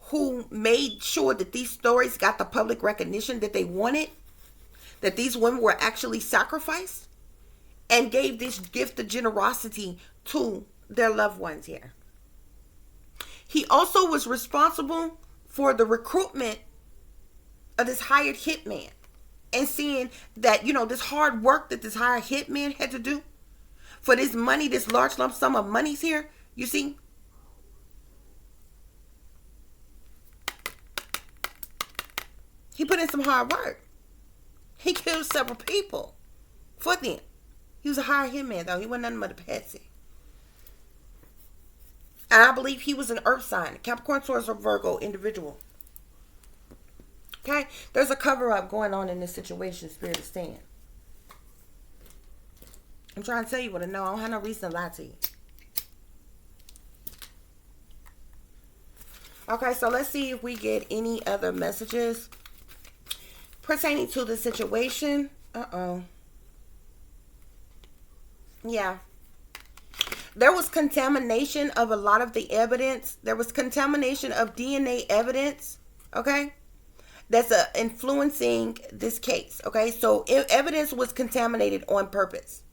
who made sure that these stories got the public recognition that they wanted, that these women were actually sacrificed, and gave this gift of generosity to their loved ones here. He also was responsible for the recruitment of this hired hitman. And seeing that, this hard work that this hired hitman had to do for this money, this large lump sum of money's here, you see. He put in some hard work. He killed several people for them. He was a hired hitman, though. He wasn't nothing but a patsy. And I believe he was an earth sign, Capricorn, Taurus, or Virgo individual. Okay? There's a cover-up going on in this situation, Spirit is saying. I'm trying to tell you what I know. I don't have no reason to lie to you. Okay, so let's see if we get any other messages pertaining to the situation. Yeah. There was contamination of a lot of the evidence. There was contamination of DNA evidence. Okay? That's influencing this case. Okay? So evidence was contaminated on purpose.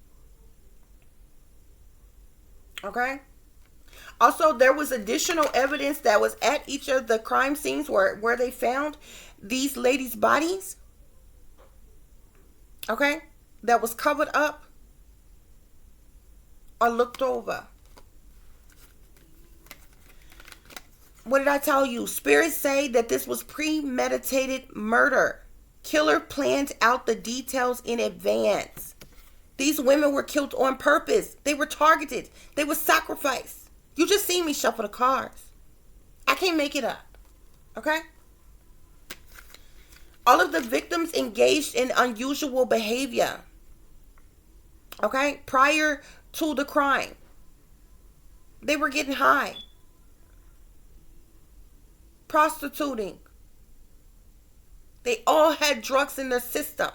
Okay? Also, there was additional evidence that was at each of the crime scenes where they found these ladies' bodies. Okay? That was covered up or looked over. What did I tell you? Spirits say that this was premeditated murder. Killer planned out the details in advance. These women were killed on purpose. They were targeted. They were sacrificed. You just seen me shuffle the cards. I can't make it up. Okay? All of the victims engaged in unusual behavior. Okay? Prior to the crime. They were getting high. Prostituting. They all had drugs in their system.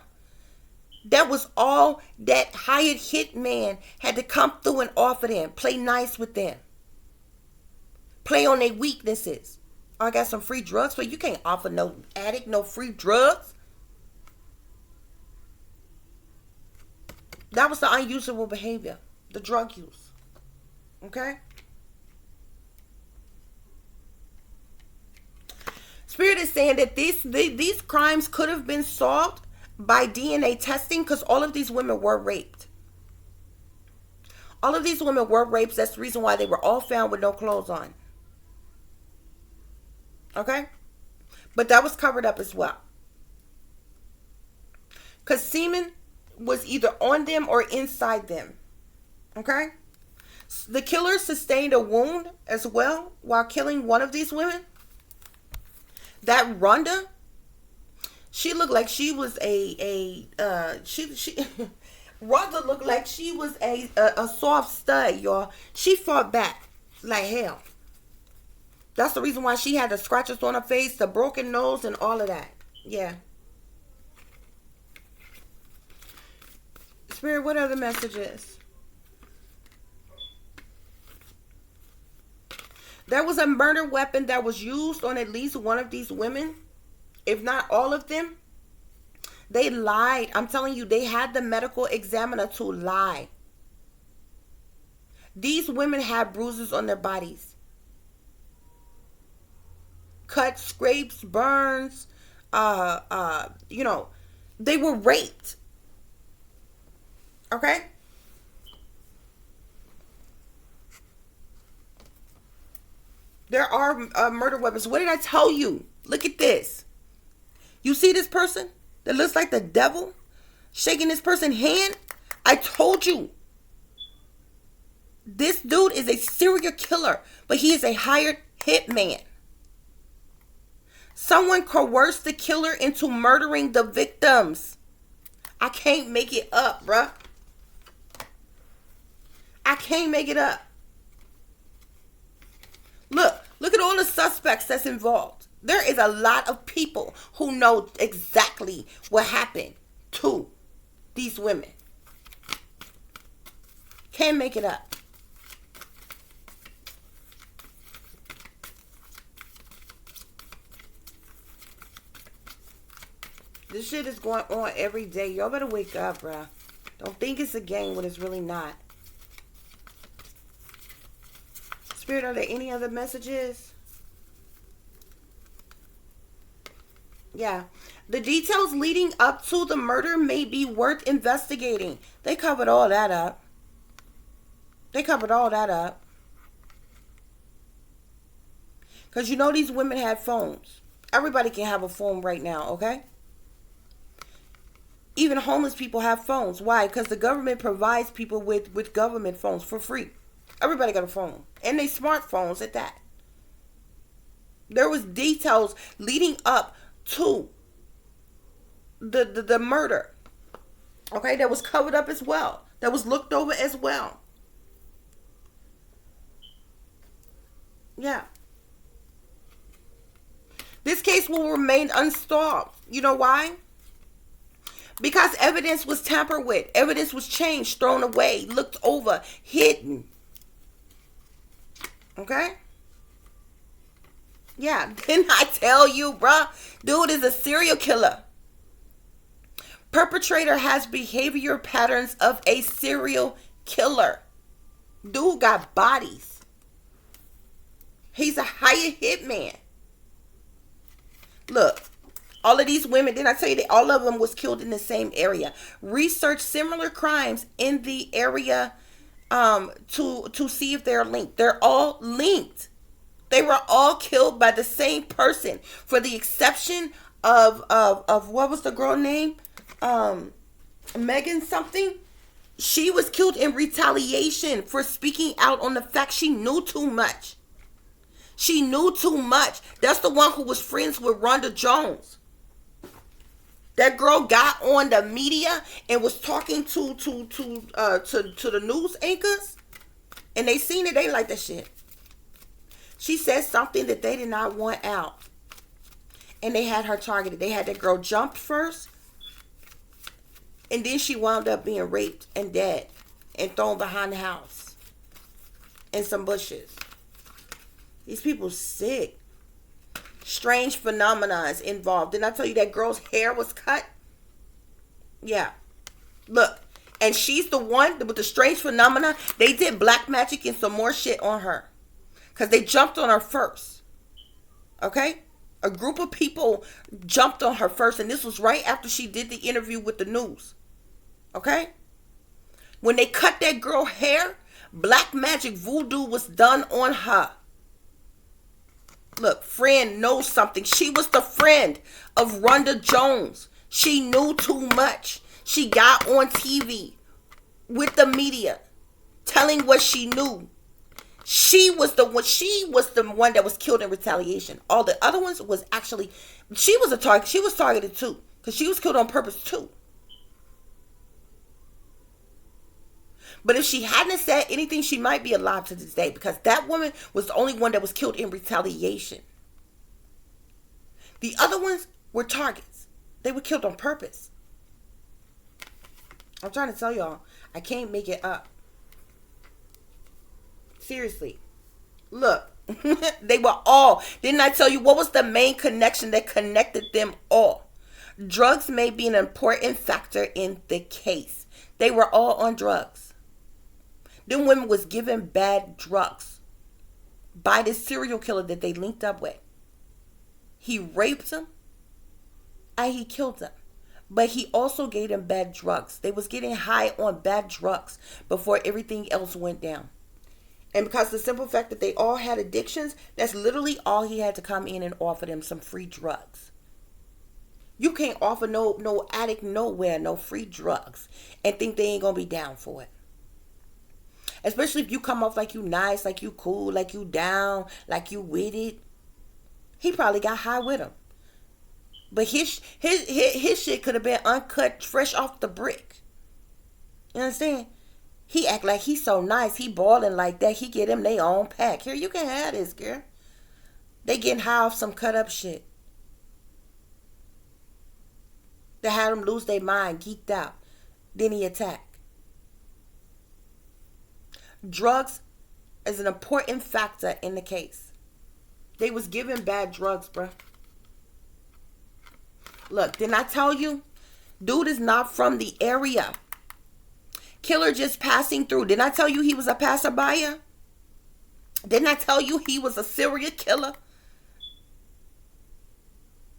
That was all that hired hitman had to come through and offer them. Play nice with them. Play on their weaknesses. Oh, I got some free drugs for you. You can't offer no addict no free drugs. That was the unusual behavior. The drug use. Okay? Spirit is saying that these crimes could have been solved by DNA testing because all of these women were raped. All of these women were raped. That's the reason why they were all found with no clothes on. Okay? But that was covered up as well. Because semen was either on them or inside them. Okay? The killer sustained a wound as well while killing one of these women. That Rhonda, she looked like she was Rhonda looked like she was a soft stud, y'all. She fought back like hell. That's the reason why she had the scratches on her face, the broken nose, and all of that. Yeah. Spirit, what are the messages? There was a murder weapon that was used on at least one of these women, if not all of them. They lied. I'm telling you, they had the medical examiner to lie. These women had bruises on their bodies. Cuts, scrapes, burns. They were raped. Okay? There are murder weapons. What did I tell you? Look at this. You see this person that looks like the devil shaking this person's hand? I told you. This dude is a serial killer, but he is a hired hitman. Someone coerced the killer into murdering the victims. I can't make it up, bruh. I can't make it up. Look at all the suspects that's involved. There is a lot of people who know exactly what happened to these women. Can't make it up. This shit is going on every day. Y'all better wake up, bruh. Don't think it's a game when it's really not. Spirit, are there any other messages? Yeah. The details leading up to the murder may be worth investigating. They covered all that up. Because you know these women had phones. Everybody can have a phone right now, okay? Even homeless people have phones. Why? Because the government provides people with government phones for free. Everybody got a phone. And they smartphones at that. There was details leading up to the murder. Okay, that was covered up as well. That was looked over as well. Yeah. This case will remain unsolved. You know why? Because evidence was tampered with. Evidence was changed, thrown away, looked over, hidden. Okay? Yeah. Didn't I tell you, bruh? Dude is a serial killer. Perpetrator has behavior patterns of a serial killer. Dude got bodies. He's a hired hitman. Look, All of these women, didn't I tell you that all of them was killed in the same area? Research similar crimes in the area to see if they're linked. They're all linked. They were all killed by the same person, for the exception of what was the girl name? Megan something. She was killed in retaliation for speaking out on the fact she knew too much. She knew too much. That's the one who was friends with Rhonda Jones. That girl got on the media and was talking to the news anchors, and they seen it. They like that shit. She said something that they did not want out, and they had her targeted. They had that girl jumped first, and then she wound up being raped and dead and thrown behind the house in some bushes. These people sick. Strange phenomena is involved. Didn't I tell you that girl's hair was cut? Yeah. Look. And she's the one with the strange phenomena. They did black magic and some more shit on her. Because they jumped on her first. Okay? A group of people jumped on her first. And this was right after she did the interview with the news. Okay? When they cut that girl's hair, black magic voodoo was done on her. Look, friend knows something. She was the friend of Rhonda Jones. She knew too much. She got on TV with the media telling what she knew. She was the one that was killed in retaliation. All the other ones was actually, she was a target. She was targeted too, because she was killed on purpose too. But if she hadn't said anything, she might be alive to this day, because that woman was the only one that was killed in retaliation. The other ones were targets. They were killed on purpose. I'm trying to tell y'all, I can't make it up. Seriously. Look, they were all, didn't I tell you what was the main connection that connected them all? Drugs may be an important factor in the case. They were all on drugs. Them women was given bad drugs by this serial killer that they linked up with. He raped them and he killed them. But he also gave them bad drugs. They was getting high on bad drugs before everything else went down. And because the simple fact that they all had addictions, that's literally all he had to come in and offer them, some free drugs. You can't offer no addict nowhere no free drugs and think they ain't gonna be down for it. Especially if you come off like you nice, like you cool, like you down, like you with it. He probably got high with him. But his shit could have been uncut, fresh off the brick. You understand? He act like he's so nice. He balling like that. He get them their own pack. Here, you can have this, girl. They getting high off some cut up shit. They had them lose their mind, geeked out. Then he attacked. Drugs is an important factor in the case. They was given bad drugs, bruh. Look, didn't I tell you? Dude is not from the area. Killer just passing through. Didn't I tell you he was a passerby? Didn't I tell you he was a serial killer?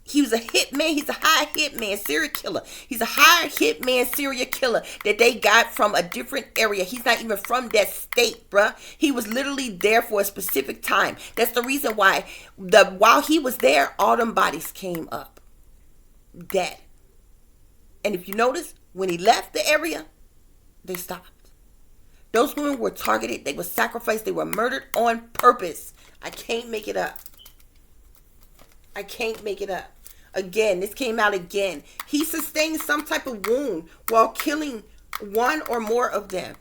He was a hitman. He's a high hitman, serial killer. He's a high hitman, serial killer that they got from a different area. He's not even from that state, bruh. He was literally there for a specific time. That's the reason why while he was there, all them bodies came up dead. And if you notice, when he left the area, they stopped. Those women were targeted. They were sacrificed. They were murdered on purpose. I can't make it up. I can't make it up. Again, this came out again. He sustained some type of wound while killing one or more of them.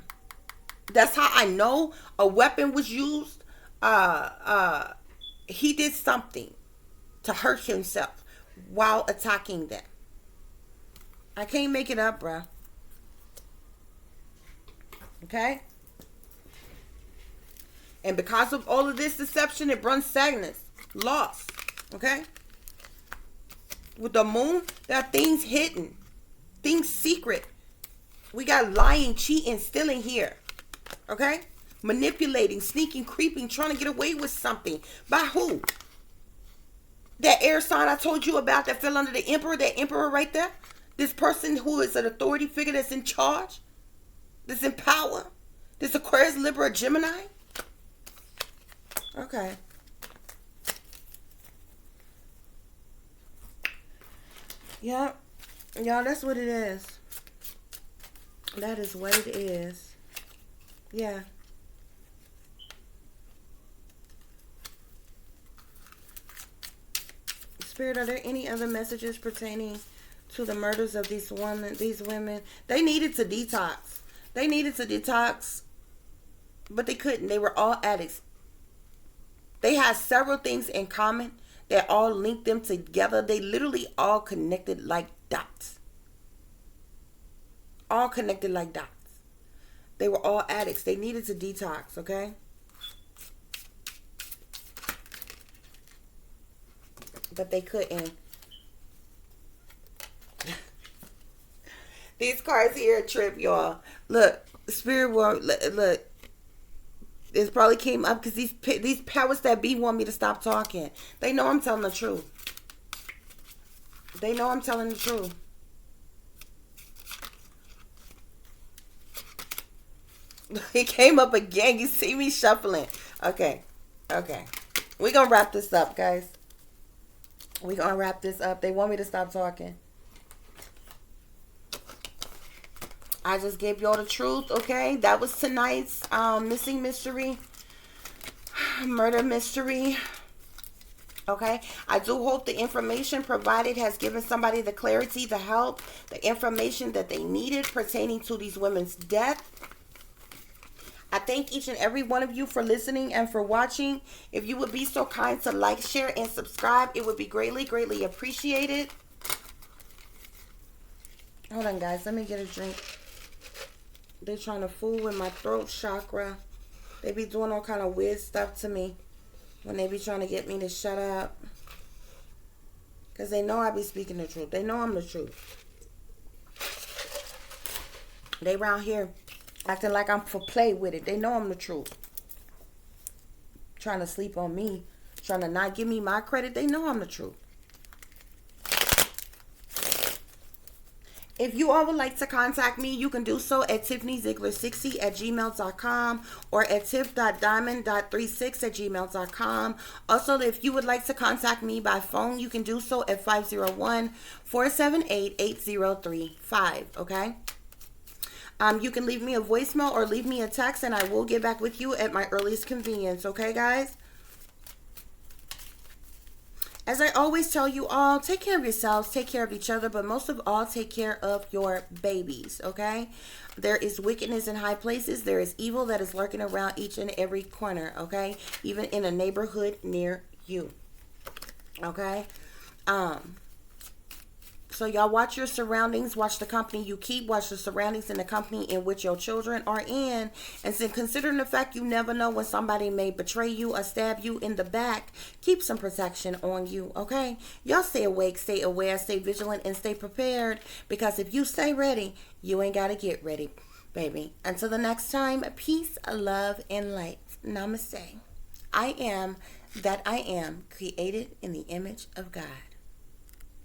That's how I know a weapon was used. He did something to hurt himself while attacking them. I can't make it up, bruh. Okay? And because of all of this deception, it brings sadness, loss. Okay? With the moon, there are things hidden, things secret. We got lying, cheating, stealing here. Okay? Manipulating, sneaking, creeping, trying to get away with something. By who? That air sign I told you about that fell under the emperor, that emperor right there. This person who is an authority figure that's in charge, that's in power. This Aquarius, Libra, Gemini. Okay. Yeah. Y'all, that's what it is. That is what it is. Yeah. Spirit, are there any other messages pertaining to the murders of these women? They needed to detox. They needed to detox, but they couldn't. They were all addicts. They had several things in common that all linked them together. They literally all connected like dots. All connected like dots. They were all addicts. They needed to detox, okay? But they couldn't. These cards here a trip, y'all. Look, Spirit World, look. This probably came up because these powers that be want me to stop talking. They know I'm telling the truth. They know I'm telling the truth. It came up again. You see me shuffling. Okay. Okay. We're going to wrap this up, guys. We're going to wrap this up. They want me to stop talking. I just gave y'all the truth, okay? That was tonight's missing mystery, murder mystery, okay? I do hope the information provided has given somebody the clarity, the help, the information that they needed pertaining to these women's death. I thank each and every one of you for listening and for watching. If you would be so kind to like, share, and subscribe, it would be greatly, greatly appreciated. Hold on, guys. Let me get a drink. They're trying to fool with my throat chakra. They be doing all kind of weird stuff to me when they be trying to get me to shut up. Because they know I be speaking the truth. They know I'm the truth. They around here acting like I'm for play with it. They know I'm the truth. Trying to sleep on me. Trying to not give me my credit. They know I'm the truth. If you all would like to contact me, you can do so at tiffanyziegler60@gmail.com or at tiff.diamond.36@gmail.com. Also, if you would like to contact me by phone, you can do so at 501-478-8035, okay? You can leave me a voicemail or leave me a text, and I will get back with you at my earliest convenience, okay, guys? As I always tell you all, take care of yourselves, take care of each other, but most of all, take care of your babies, okay? There is wickedness in high places. There is evil that is lurking around each and every corner, okay? Even in a neighborhood near you, okay? So y'all watch your surroundings, watch the company you keep, watch the surroundings and the company in which your children are in. And so considering the fact you never know when somebody may betray you or stab you in the back, keep some protection on you, okay? Y'all stay awake, stay aware, stay vigilant, and stay prepared. Because if you stay ready, you ain't got to get ready, baby. Until the next time, peace, love, and light. Namaste. I am that I am, created in the image of God.